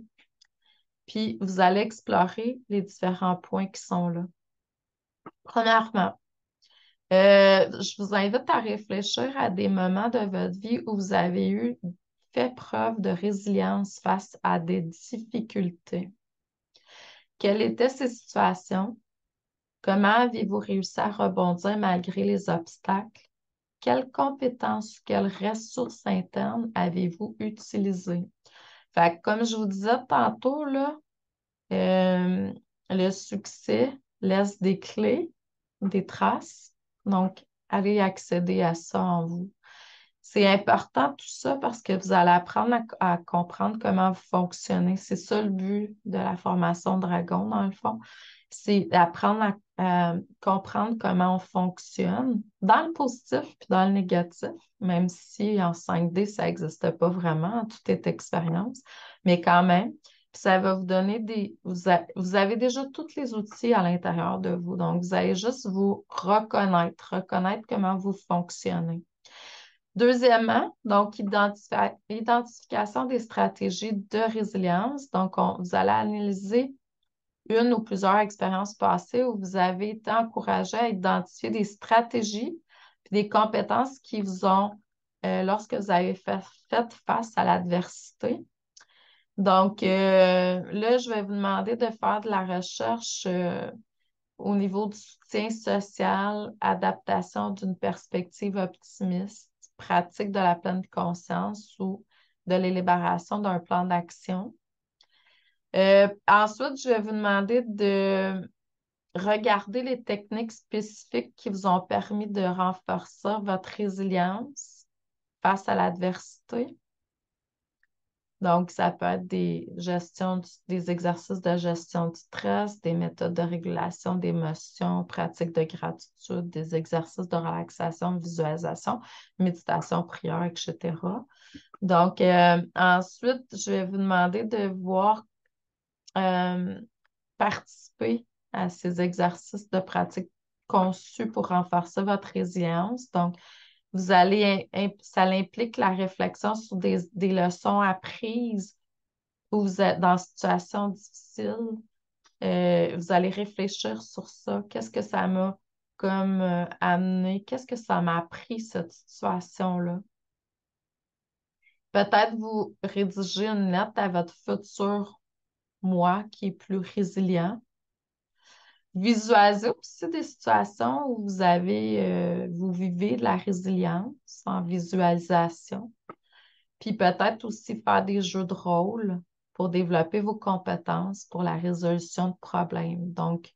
Puis, vous allez explorer les différents points qui sont là. Premièrement, je vous invite à réfléchir à des moments de votre vie où vous avez fait preuve de résilience face à des difficultés. Quelles étaient ces situations? Comment avez-vous réussi à rebondir malgré les obstacles? Quelles compétences, quelles ressources internes avez-vous utilisées? Fait que comme je vous disais tantôt, là, euh, le succès laisse des clés, des traces. Donc, allez accéder à ça en vous. C'est important tout ça parce que vous allez apprendre à comprendre comment vous fonctionnez. C'est ça le but de la formation Dragon, dans le fond. C'est d'apprendre à comprendre comment on fonctionne dans le positif puis dans le négatif, même si en 5D, ça n'existe pas vraiment, tout est expérience, mais quand même. Puis ça va vous donner vous avez déjà tous les outils à l'intérieur de vous. Donc, vous allez juste vous reconnaître comment vous fonctionnez. Deuxièmement, donc, identification des stratégies de résilience. Donc, vous allez analyser une ou plusieurs expériences passées où vous avez été encouragé à identifier des stratégies et des compétences qui vous ont, lorsque vous avez fait face à l'adversité. Donc, là, je vais vous demander de faire de la recherche au niveau du soutien social, adaptation d'une perspective optimiste, pratique de la pleine conscience ou de l'élaboration d'un plan d'action. Ensuite, je vais vous demander de regarder les techniques spécifiques qui vous ont permis de renforcer votre résilience face à l'adversité. Donc, ça peut être des exercices de gestion du stress, des méthodes de régulation d'émotions, pratiques de gratitude, des exercices de relaxation, visualisation, méditation, prière, etc. Donc, ensuite, je vais vous demander de voir euh, participer à ces exercices de pratique conçus pour renforcer votre résilience. Donc, ça implique la réflexion sur des leçons apprises où vous êtes dans une situation difficile. Vous allez réfléchir sur ça. Qu'est-ce que ça m'a comme amené? Qu'est-ce que ça m'a appris, cette situation-là? Peut-être vous rédiger une lettre à votre futur moi qui est plus résilient. Visualisez aussi des situations où vous vivez de la résilience en visualisation. Puis peut-être aussi faire des jeux de rôle pour développer vos compétences pour la résolution de problèmes. Donc,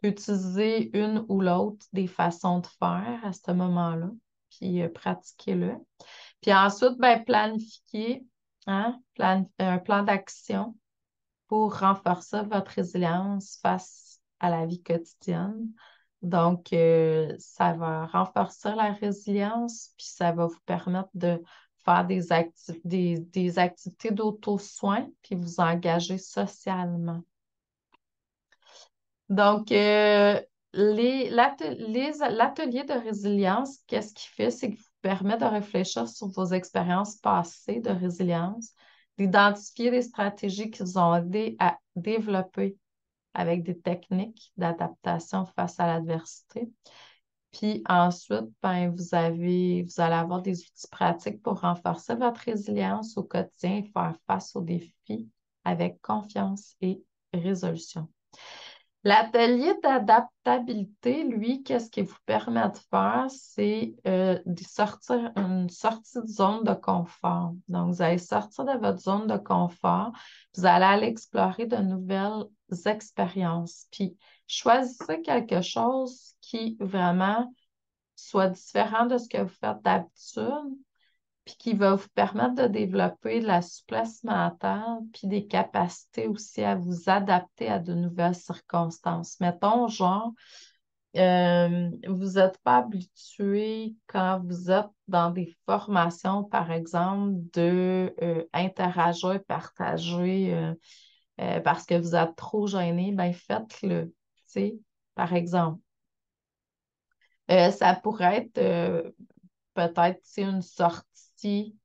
utilisez une ou l'autre des façons de faire à ce moment-là, puis pratiquez-le. Puis ensuite, ben, planifiez un plan d'action pour renforcer votre résilience face à la vie quotidienne. Donc, ça va renforcer la résilience, puis ça va vous permettre de faire des activités d'auto-soin, puis vous engager socialement. Donc, l'atelier de résilience, qu'est-ce qu'il fait? C'est qu'il vous permet de réfléchir sur vos expériences passées de résilience, d'identifier des stratégies qui vous ont aidé à développer avec des techniques d'adaptation face à l'adversité. Puis ensuite, ben, vous allez avoir des outils pratiques pour renforcer votre résilience au quotidien et faire face aux défis avec confiance et résolution. L'atelier d'adaptabilité, lui, qu'est-ce qu'il vous permet de faire? C'est une sortie de zone de confort. Donc, vous allez sortir de votre zone de confort, vous allez aller explorer de nouvelles expériences. Puis, choisissez quelque chose qui vraiment soit différent de ce que vous faites d'habitude, puis qui va vous permettre de développer de la souplesse mentale, puis des capacités aussi à vous adapter à de nouvelles circonstances. Mettons, genre, vous n'êtes pas habitué quand vous êtes dans des formations, par exemple, de interagir, partager parce que vous êtes trop gêné, ben faites-le, tu sais, par exemple. Ça pourrait être peut-être c'est une sortie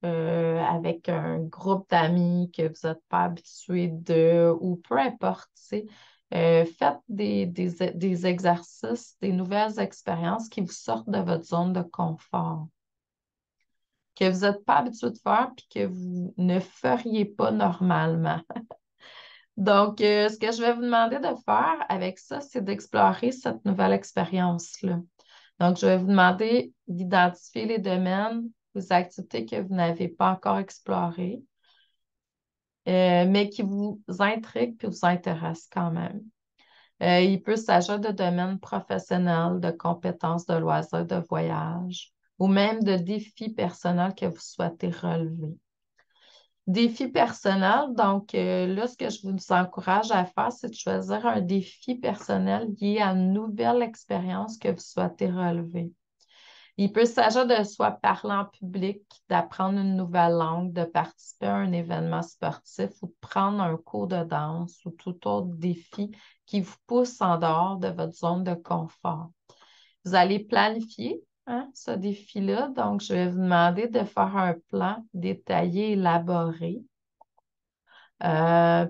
avec un groupe d'amis que vous n'êtes pas habitué de, ou peu importe, tu sais. Faites des exercices, des nouvelles expériences qui vous sortent de votre zone de confort, que vous n'êtes pas habitué de faire puis que vous ne feriez pas normalement. Donc, ce que je vais vous demander de faire avec ça, c'est d'explorer cette nouvelle expérience-là. Donc, je vais vous demander d'identifier les domaines, les activités que vous n'avez pas encore explorées, mais qui vous intriguent et vous intéressent quand même. Il peut s'agir de domaines professionnels, de compétences, de loisirs, de voyages, ou même de défis personnels que vous souhaitez relever. Défi personnel, donc là, ce que je vous encourage à faire, c'est de choisir un défi personnel lié à une nouvelle expérience que vous souhaitez relever. Il peut s'agir de soit parler en public, d'apprendre une nouvelle langue, de participer à un événement sportif ou de prendre un cours de danse ou tout autre défi qui vous pousse en dehors de votre zone de confort. Vous allez planifier ce défi-là. Donc, je vais vous demander de faire un plan détaillé, élaboré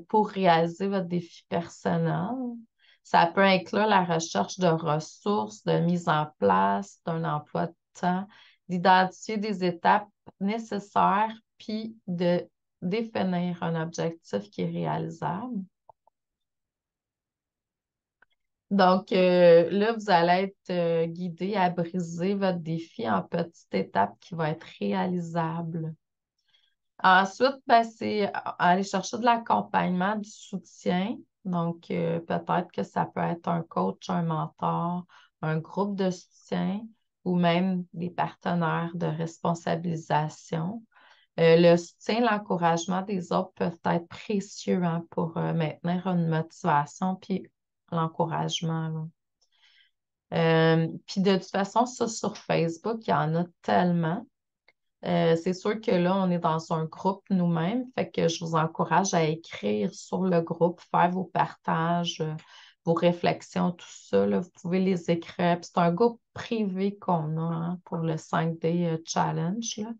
pour réaliser votre défi personnel. Ça peut inclure la recherche de ressources, de mise en place d'un emploi de temps, d'identifier des étapes nécessaires, puis de définir un objectif qui est réalisable. Donc, là, vous allez être guidé à briser votre défi en petites étapes qui vont être réalisables. Ensuite, ben, c'est aller chercher de l'accompagnement, du soutien. Donc, peut-être que ça peut être un coach, un mentor, un groupe de soutien ou même des partenaires de responsabilisation. Le soutien, l'encouragement des autres peuvent être précieux pour maintenir une motivation puis l'encouragement, là. Puis de toute façon, ça sur Facebook, il y en a tellement. C'est sûr que là, on est dans un groupe nous-mêmes, fait que je vous encourage à écrire sur le groupe, faire vos partages, vos réflexions, tout ça, là, vous pouvez les écrire. Puis c'est un groupe privé qu'on a pour le 5D Challenge, là.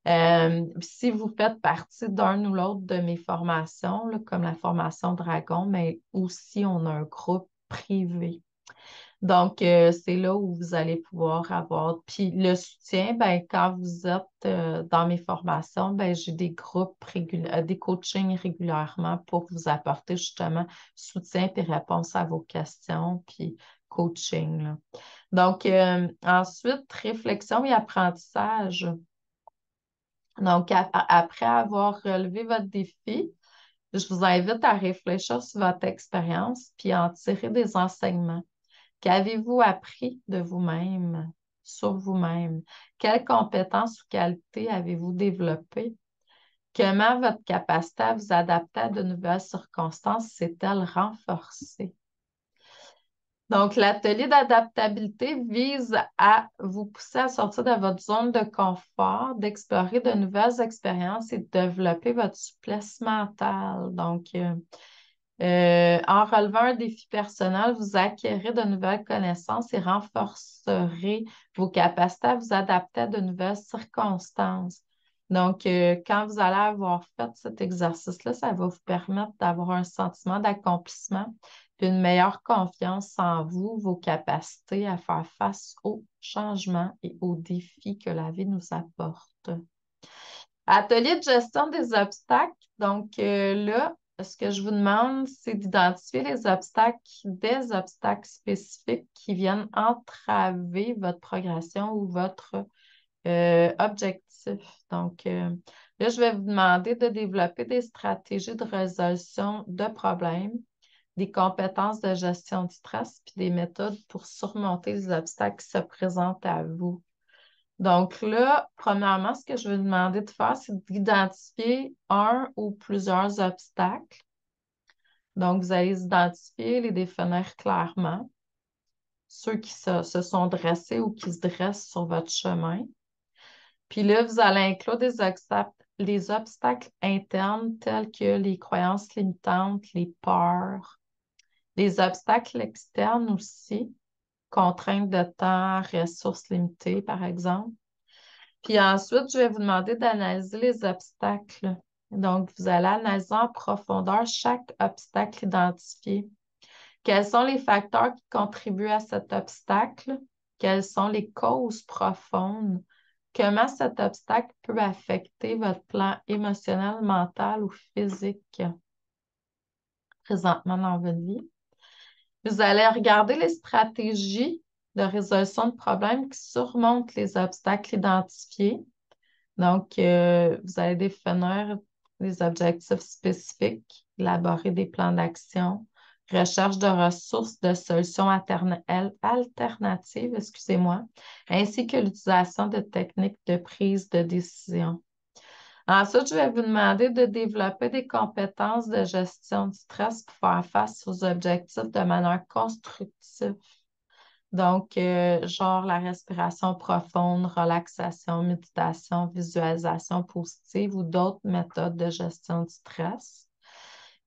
Puis si vous faites partie d'un ou l'autre de mes formations, là, comme la formation Dragon, mais aussi on a un groupe privé. Donc, c'est là où vous allez pouvoir avoir. Puis le soutien, ben, quand vous êtes dans mes formations, ben, j'ai des groupes des coachings régulièrement pour vous apporter justement soutien et réponse à vos questions, puis coaching, là. Donc, ensuite, réflexion et apprentissage. Donc, après avoir relevé votre défi, je vous invite à réfléchir sur votre expérience puis à en tirer des enseignements. Qu'avez-vous appris de vous-même, sur vous-même? Quelles compétences ou qualités avez-vous développées? Comment votre capacité à vous adapter à de nouvelles circonstances s'est-elle renforcée? Donc, l'atelier d'adaptabilité vise à vous pousser à sortir de votre zone de confort, d'explorer de nouvelles expériences et de développer votre souplesse mentale. Donc, en relevant un défi personnel, vous acquérez de nouvelles connaissances et renforcerez vos capacités à vous adapter à de nouvelles circonstances. Donc, quand vous allez avoir fait cet exercice-là, ça va vous permettre d'avoir un sentiment d'accomplissement, puis une meilleure confiance en vous, vos capacités à faire face aux changements et aux défis que la vie nous apporte. Atelier de gestion des obstacles. Donc, là, ce que je vous demande, c'est d'identifier des obstacles spécifiques qui viennent entraver votre progression ou votre objectif. Donc, là, je vais vous demander de développer des stratégies de résolution de problèmes, des compétences de gestion du stress, puis des méthodes pour surmonter les obstacles qui se présentent à vous. Donc là, premièrement, ce que je vais vous demander de faire, c'est d'identifier un ou plusieurs obstacles. Donc, vous allez les identifier, les définir clairement, ceux qui se sont dressés ou qui se dressent sur votre chemin. Puis là, vous allez inclure les obstacles internes tels que les croyances limitantes, les peurs, les obstacles externes aussi, contraintes de temps, ressources limitées, par exemple. Puis ensuite, je vais vous demander d'analyser les obstacles. Donc, vous allez analyser en profondeur chaque obstacle identifié. Quels sont les facteurs qui contribuent à cet obstacle? Quelles sont les causes profondes? Comment cet obstacle peut affecter votre plan émotionnel, mental ou physique présentement dans votre vie? Vous allez regarder les stratégies de résolution de problèmes qui surmontent les obstacles identifiés. Donc, vous allez définir des objectifs spécifiques, élaborer des plans d'action, recherche de ressources, de solutions alternatives, excusez-moi, ainsi que l'utilisation de techniques de prise de décision. Ensuite, je vais vous demander de développer des compétences de gestion du stress pour faire face aux objectifs de manière constructive. Donc, genre la respiration profonde, relaxation, méditation, visualisation positive ou d'autres méthodes de gestion du stress.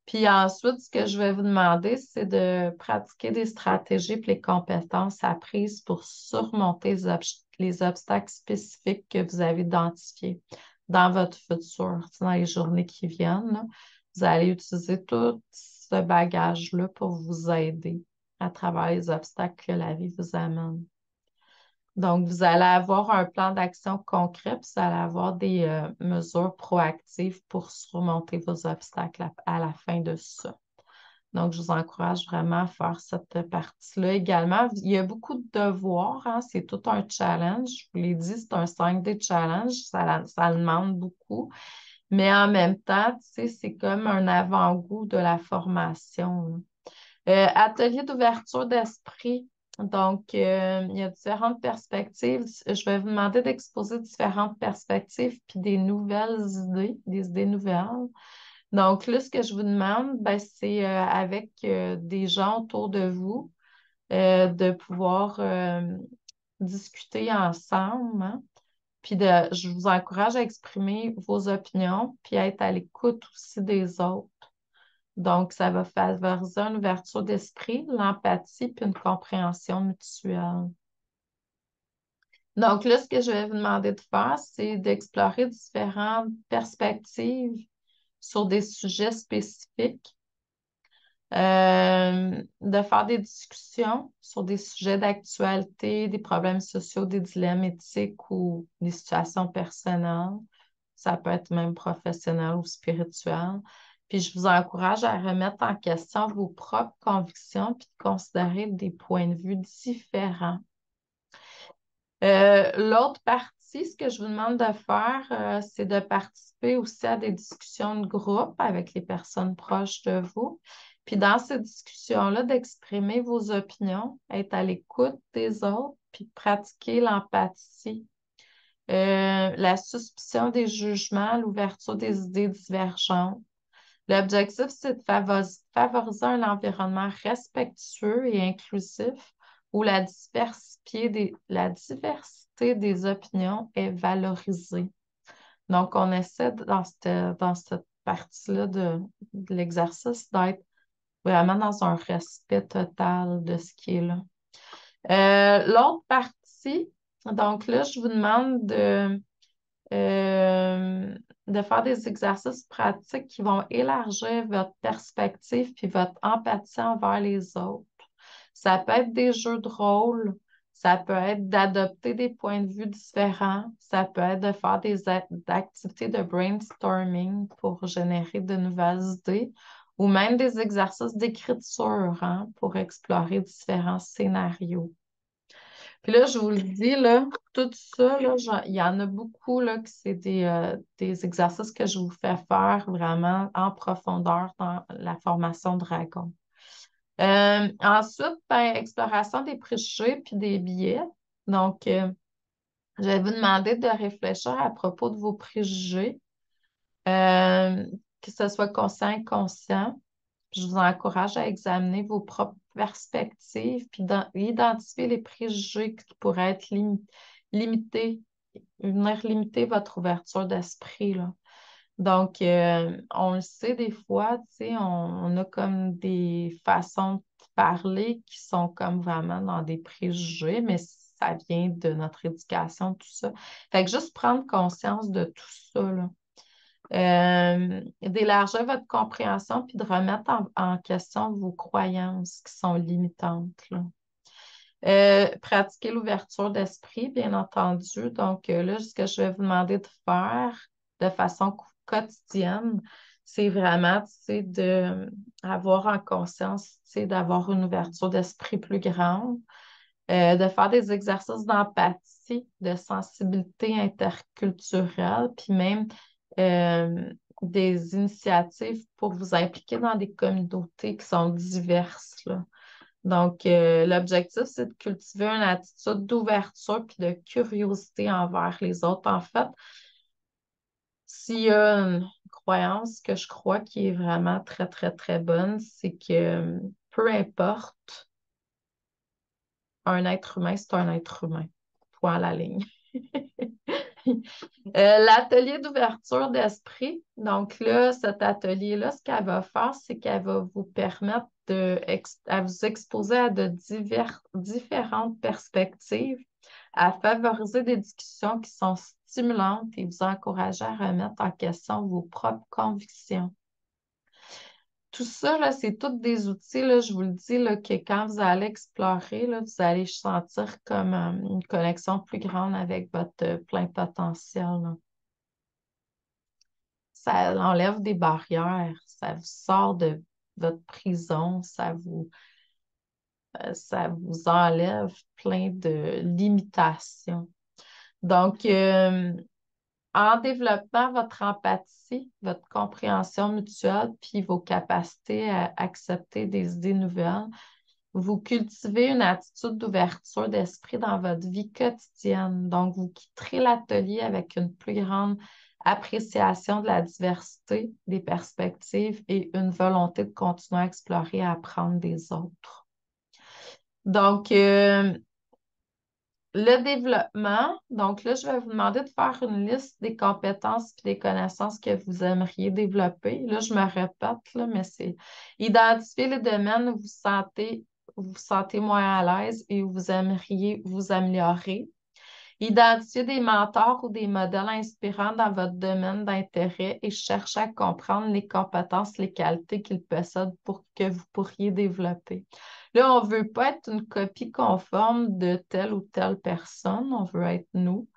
Puis ensuite, ce que je vais vous demander, c'est de pratiquer des stratégies et les compétences apprises pour surmonter les obstacles spécifiques que vous avez identifiés dans votre futur, dans les journées qui viennent. Là. Vous allez utiliser tout ce bagage-là pour vous aider à travers les obstacles que la vie vous amène. Donc, vous allez avoir un plan d'action concret, puis vous allez avoir des mesures proactives pour surmonter vos obstacles à la fin de ça. Donc, je vous encourage vraiment à faire cette partie-là également. Il y a beaucoup de devoirs, hein, c'est tout un challenge. Je vous l'ai dit, c'est un 5D challenge, ça demande beaucoup. Mais en même temps, tu sais, c'est comme un avant-goût de la formation. Atelier d'ouverture d'esprit. Donc, il y a différentes perspectives. Je vais vous demander d'exposer différentes perspectives puis des nouvelles idées, des idées nouvelles. Donc, là, ce que je vous demande, ben, c'est avec des gens autour de vous de pouvoir discuter ensemble. Hein. Puis je vous encourage à exprimer vos opinions puis à être à l'écoute aussi des autres. Donc, ça va favoriser une ouverture d'esprit, l'empathie puis une compréhension mutuelle. Donc, là, ce que je vais vous demander de faire, c'est d'explorer différentes perspectives sur des sujets spécifiques, de faire des discussions sur des sujets d'actualité, des problèmes sociaux, des dilemmes éthiques ou des situations personnelles. Ça peut être même professionnel ou spirituel. Puis je vous encourage à remettre en question vos propres convictions puis de considérer des points de vue différents. L'autre partie, ce que je vous demande de faire, c'est de participer aussi à des discussions de groupe avec les personnes proches de vous. Puis dans ces discussions-là, d'exprimer vos opinions, être à l'écoute des autres, puis de pratiquer l'empathie, la suspicion des jugements, l'ouverture des idées divergentes. L'objectif, c'est de favoriser un environnement respectueux et inclusif où la diversité des opinions est valorisée. Donc, on essaie dans cette partie-là de l'exercice d'être vraiment dans un respect total de ce qui est là. L'autre partie, donc là, je vous demande de faire des exercices pratiques qui vont élargir votre perspective puis votre empathie envers les autres. Ça peut être des jeux de rôle, ça peut être d'adopter des points de vue différents, ça peut être de faire des activités de brainstorming pour générer de nouvelles idées ou même des exercices d'écriture hein, pour explorer différents scénarios. Puis là, je vous le dis, là, tout ça, là, il y en a beaucoup, là, que c'est des exercices que je vous fais faire vraiment en profondeur dans la formation Dragon. Ensuite, ben, exploration des préjugés puis des biais. Donc, je vais vous demander de réfléchir à propos de vos préjugés, euh, que ce soit conscient et inconscient. Je vous encourage à examiner vos propres perspectives puis identifier les préjugés qui pourraient être limités, venir limiter votre ouverture d'esprit, là. Donc, on le sait des fois, tu sais, on a comme des façons de parler qui sont comme vraiment dans des préjugés, mais ça vient de notre éducation, tout ça. Fait que juste prendre conscience de tout ça, là. D'élargir votre compréhension puis de remettre en question vos croyances qui sont limitantes, là. Pratiquer l'ouverture d'esprit, bien entendu. Donc, là, ce que je vais vous demander de faire de façon quotidienne, c'est vraiment, tu sais, d'avoir en conscience, tu sais, d'avoir une ouverture d'esprit plus grande, de faire des exercices d'empathie, de sensibilité interculturelle, puis même euh, des initiatives pour vous impliquer dans des communautés qui sont diverses, là. Donc, l'objectif, c'est de cultiver une attitude d'ouverture puis de curiosité envers les autres. En fait, s'il y a une croyance que je crois qui est vraiment très, très, très bonne, c'est que peu importe, un être humain, c'est un être humain. Point à la ligne. L'atelier d'ouverture d'esprit, donc là, cet atelier-là, ce qu'elle va faire, c'est qu'elle va vous permettre à vous exposer à de différentes perspectives, à favoriser des discussions qui sont stimulantes et vous encourager à remettre en question vos propres convictions. Tout ça, là, c'est tous des outils, là, je vous le dis, là, que quand vous allez explorer, là, vous allez sentir comme une connexion plus grande avec votre plein potentiel, là. Ça enlève des barrières, ça vous sort de votre prison, ça vous enlève plein de limitations. Donc, en développant votre empathie, votre compréhension mutuelle, puis vos capacités à accepter des idées nouvelles, vous cultivez une attitude d'ouverture d'esprit dans votre vie quotidienne. Donc, vous quitterez l'atelier avec une plus grande appréciation de la diversité des perspectives et une volonté de continuer à explorer et à apprendre des autres. Donc, le développement, donc là, je vais vous demander de faire une liste des compétences et des connaissances que vous aimeriez développer. Là, je me répète, là, mais c'est identifier les domaines où vous sentez moins à l'aise et où vous aimeriez vous améliorer. Identifier des mentors ou des modèles inspirants dans votre domaine d'intérêt et chercher à comprendre les compétences, les qualités qu'ils possèdent pour que vous pourriez développer. Là, on ne veut pas être une copie conforme de telle ou telle personne, on veut être nous.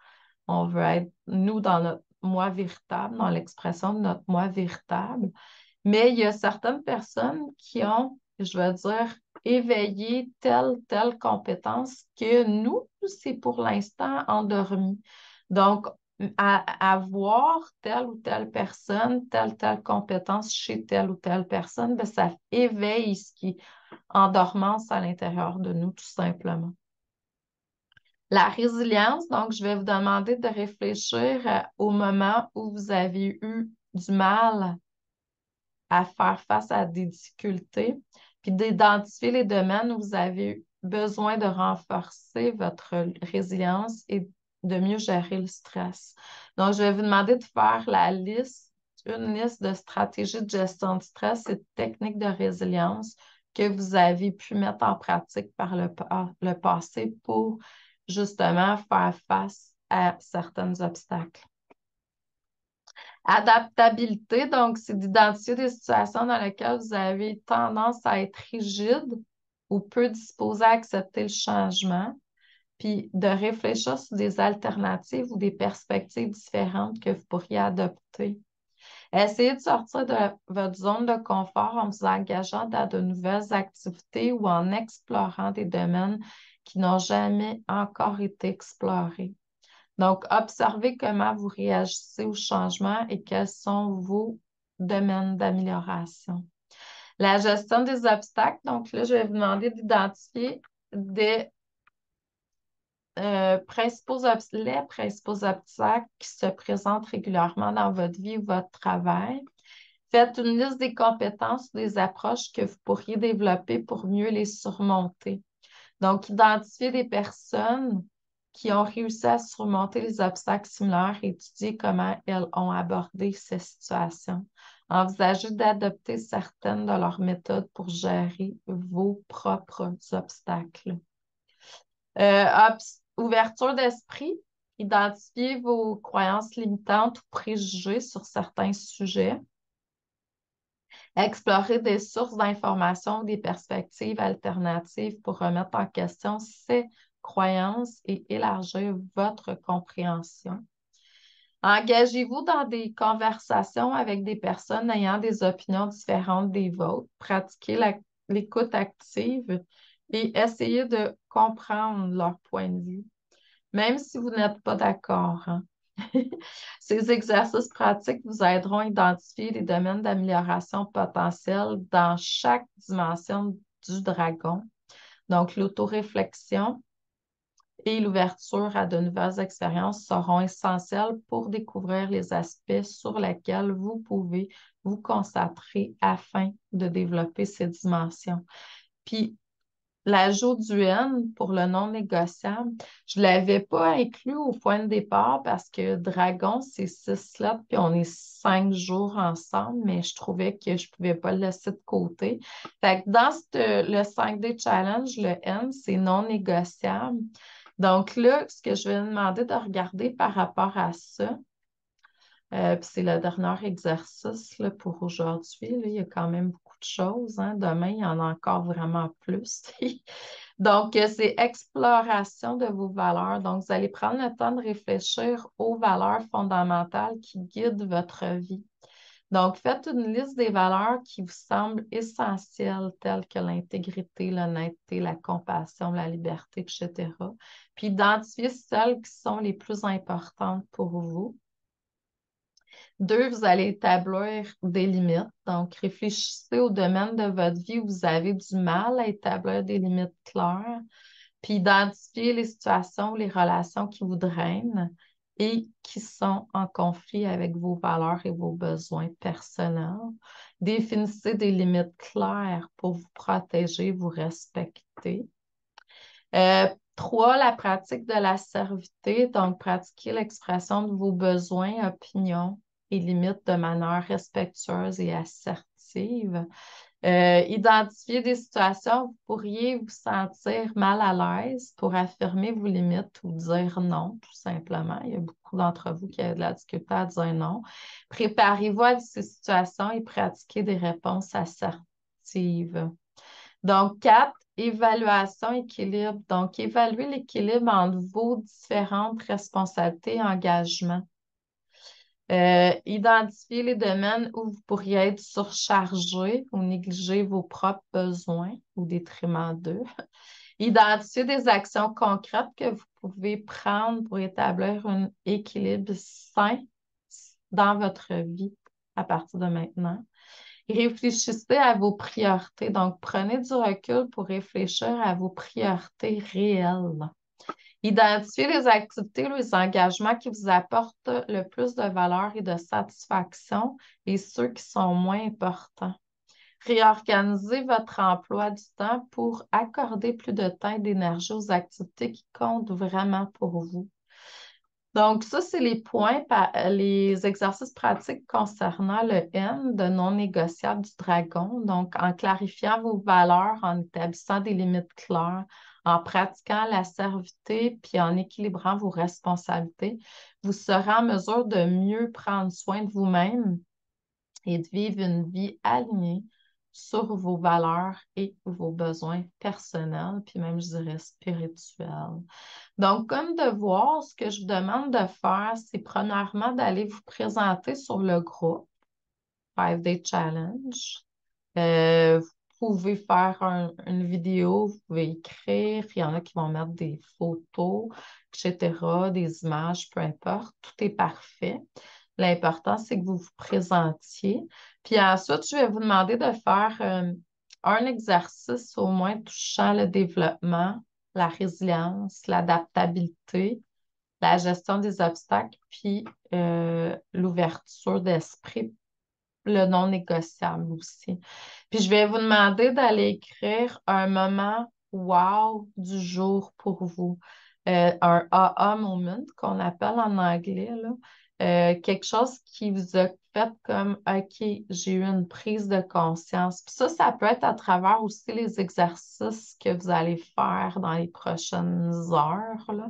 On veut être nous dans notre moi véritable, dans l'expression de notre moi véritable. Mais il y a certaines personnes qui ont, je veux dire, éveillé telle compétence que nous, c'est pour l'instant endormi. Donc, avoir telle ou telle personne, telle compétence chez telle ou telle personne, ben, ça éveille ce qui est en dormance à l'intérieur de nous, tout simplement. La résilience, donc, je vais vous demander de réfléchir au moment où vous avez eu du mal à faire face à des difficultés, puis d'identifier les domaines où vous avez besoin de renforcer votre résilience et de mieux gérer le stress. Donc, je vais vous demander de faire une liste de stratégies de gestion de stress et de techniques de résilience que vous avez pu mettre en pratique par le passé pour justement faire face à certains obstacles. Adaptabilité, donc, c'est d'identifier des situations dans lesquelles vous avez tendance à être rigide ou peu disposé à accepter le changement, puis de réfléchir sur des alternatives ou des perspectives différentes que vous pourriez adopter. Essayez de sortir de votre zone de confort en vous engageant dans de nouvelles activités ou en explorant des domaines qui n'ont jamais encore été explorés. Donc, observez comment vous réagissez au changement et quels sont vos domaines d'amélioration. La gestion des obstacles. Donc, là, je vais vous demander d'identifier des les principaux obstacles qui se présentent régulièrement dans votre vie ou votre travail. Faites une liste des compétences ou des approches que vous pourriez développer pour mieux les surmonter. Donc, identifier des personnes qui ont réussi à surmonter les obstacles similaires et étudier comment elles ont abordé ces situations. Envisagez d'adopter certaines de leurs méthodes pour gérer vos propres obstacles. Ouverture d'esprit, identifier vos croyances limitantes ou préjugés sur certains sujets. Explorer des sources d'informations ou des perspectives alternatives pour remettre en question ces croyances et élargir votre compréhension. Engagez-vous dans des conversations avec des personnes ayant des opinions différentes des vôtres. Pratiquez l'écoute active et essayez de comprendre leur point de vue, même si vous n'êtes pas d'accord, hein. Ces exercices pratiques vous aideront à identifier les domaines d'amélioration potentiels dans chaque dimension du dragon. Donc, l'autoréflexion et l'ouverture à de nouvelles expériences seront essentielles pour découvrir les aspects sur lesquels vous pouvez vous concentrer afin de développer ces dimensions. Puis, l'ajout du N pour le non négociable, je ne l'avais pas inclus au point de départ parce que Dragon, c'est 6 lettres, puis on est 5 jours ensemble, mais je trouvais que je ne pouvais pas le laisser de côté. Fait que dans le 5D Challenge, le N, c'est non négociable. Donc là, ce que je vais demander de regarder par rapport à ça, puis c'est le dernier exercice là, pour aujourd'hui. Là. Il y a quand même beaucoup de choses, hein. Demain, il y en a encore vraiment plus. Donc, c'est exploration de vos valeurs. Donc, vous allez prendre le temps de réfléchir aux valeurs fondamentales qui guident votre vie. Donc, faites une liste des valeurs qui vous semblent essentielles, telles que l'intégrité, l'honnêteté, la compassion, la liberté, etc. Puis, identifiez celles qui sont les plus importantes pour vous. 2, vous allez établir des limites. Donc, réfléchissez au domaine de votre vie où vous avez du mal à établir des limites claires. Puis, identifiez les situations ou les relations qui vous drainent et qui sont en conflit avec vos valeurs et vos besoins personnels. Définissez des limites claires pour vous protéger, vous respecter. 3, la pratique de l'assertivité, donc pratiquer l'expression de vos besoins, opinions et limites de manière respectueuse et assertive. Identifier des situations où vous pourriez vous sentir mal à l'aise pour affirmer vos limites ou dire non, tout simplement. Il y a beaucoup d'entre vous qui ont de la difficulté à dire non. Préparez-vous à ces situations et pratiquez des réponses assertives. Donc, 4, évaluation, équilibre. Donc, évaluer l'équilibre entre vos différentes responsabilités et engagements. Identifier les domaines où vous pourriez être surchargé ou négliger vos propres besoins au détriment d'eux. Identifier des actions concrètes que vous pouvez prendre pour établir un équilibre sain dans votre vie à partir de maintenant. Réfléchissez à vos priorités. Donc, prenez du recul pour réfléchir à vos priorités réelles. Identifiez les activités, les engagements qui vous apportent le plus de valeur et de satisfaction et ceux qui sont moins importants. Réorganisez votre emploi du temps pour accorder plus de temps et d'énergie aux activités qui comptent vraiment pour vous. Donc, ça, c'est les points, les exercices pratiques concernant le N de non négociable du dragon. Donc, en clarifiant vos valeurs, en établissant des limites claires, en pratiquant l'assertivité, puis en équilibrant vos responsabilités, vous serez en mesure de mieux prendre soin de vous-même et de vivre une vie alignée sur vos valeurs et vos besoins personnels, puis même, je dirais, spirituels. Donc, comme devoir, ce que je vous demande de faire, c'est premièrement d'aller vous présenter sur le groupe 5-Day Challenge. Vous pouvez faire une vidéo, vous pouvez écrire, il y en a qui vont mettre des photos, etc., des images, peu importe, tout est parfait. L'important, c'est que vous vous présentiez. Puis ensuite, je vais vous demander de faire un exercice au moins touchant le développement, la résilience, l'adaptabilité, la gestion des obstacles, puis l'ouverture d'esprit, le non négociable aussi. Puis je vais vous demander d'aller écrire un moment wow du jour pour vous. Un aha moment qu'on appelle en anglais, là. Quelque chose qui vous a faites comme, OK, j'ai eu une prise de conscience. Puis ça peut être à travers aussi les exercices que vous allez faire dans les prochaines heures, là.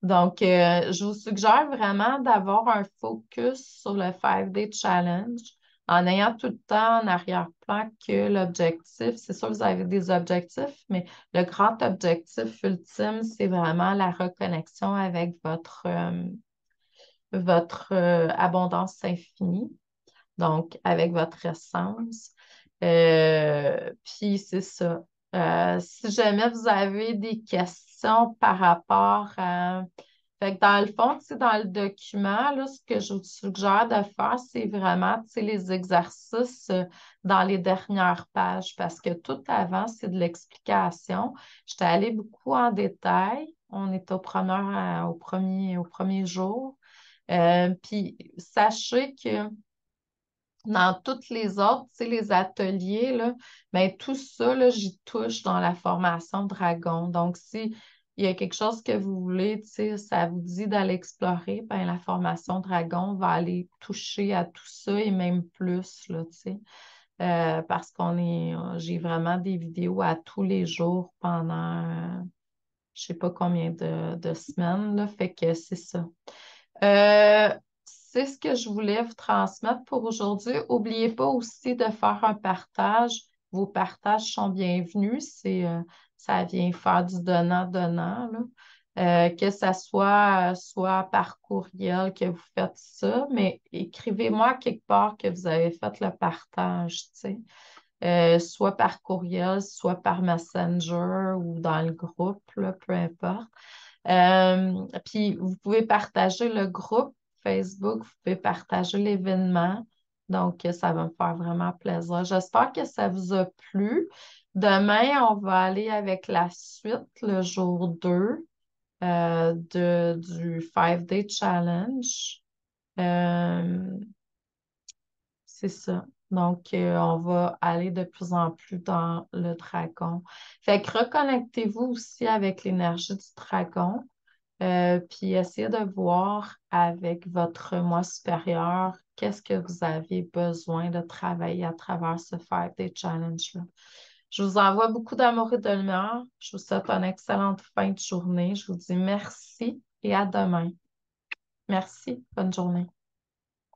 Donc, je vous suggère vraiment d'avoir un focus sur le 5-day challenge en ayant tout le temps en arrière-plan que l'objectif, c'est sûr, vous avez des objectifs, mais le grand objectif ultime, c'est vraiment la reconnexion avec votre abondance infinie, donc avec votre essence. Puis c'est ça. Si jamais vous avez des questions par rapport à... Fait que dans le fond, tu sais, dans le document, là, ce que je vous suggère de faire, c'est vraiment, tu sais, les exercices dans les dernières pages, parce que tout avant, c'est de l'explication. J'étais allée beaucoup en détail. On est au premier jour. Puis sachez que dans toutes les autres, tu sais, les ateliers, là, ben, tout ça, là, j'y touche dans la formation Dragon. Donc, si il y a quelque chose que vous voulez, tu sais, ça vous dit d'aller explorer, ben, la formation Dragon va aller toucher à tout ça et même plus, là, tu sais. Parce j'ai vraiment des vidéos à tous les jours pendant, je sais pas combien de semaines, là, fait que c'est ça. C'est ce que je voulais vous transmettre pour aujourd'hui. N'oubliez pas aussi de faire un partage. Vos partages sont bienvenus. Ça vient faire du donnant-donnant, là. Que ça soit par courriel que vous faites ça, mais écrivez-moi quelque part que vous avez fait le partage, tu sais. Soit par courriel, soit par Messenger ou dans le groupe, là, peu importe. Puis vous pouvez partager le groupe Facebook, vous pouvez partager l'événement. Donc, ça va me faire vraiment plaisir. J'espère que ça vous a plu. Demain, on va aller avec la suite, le jour 2 du 5-day challenge. Euh, c'est ça. Donc, on va aller de plus en plus dans le dragon. Fait que reconnectez-vous aussi avec l'énergie du dragon. Puis essayez de voir avec votre moi supérieur qu'est-ce que vous avez besoin de travailler à travers ce 5-day challenge-là. Je vous envoie beaucoup d'amour et de lumière. Je vous souhaite une excellente fin de journée. Je vous dis merci et à demain. Merci. Bonne journée.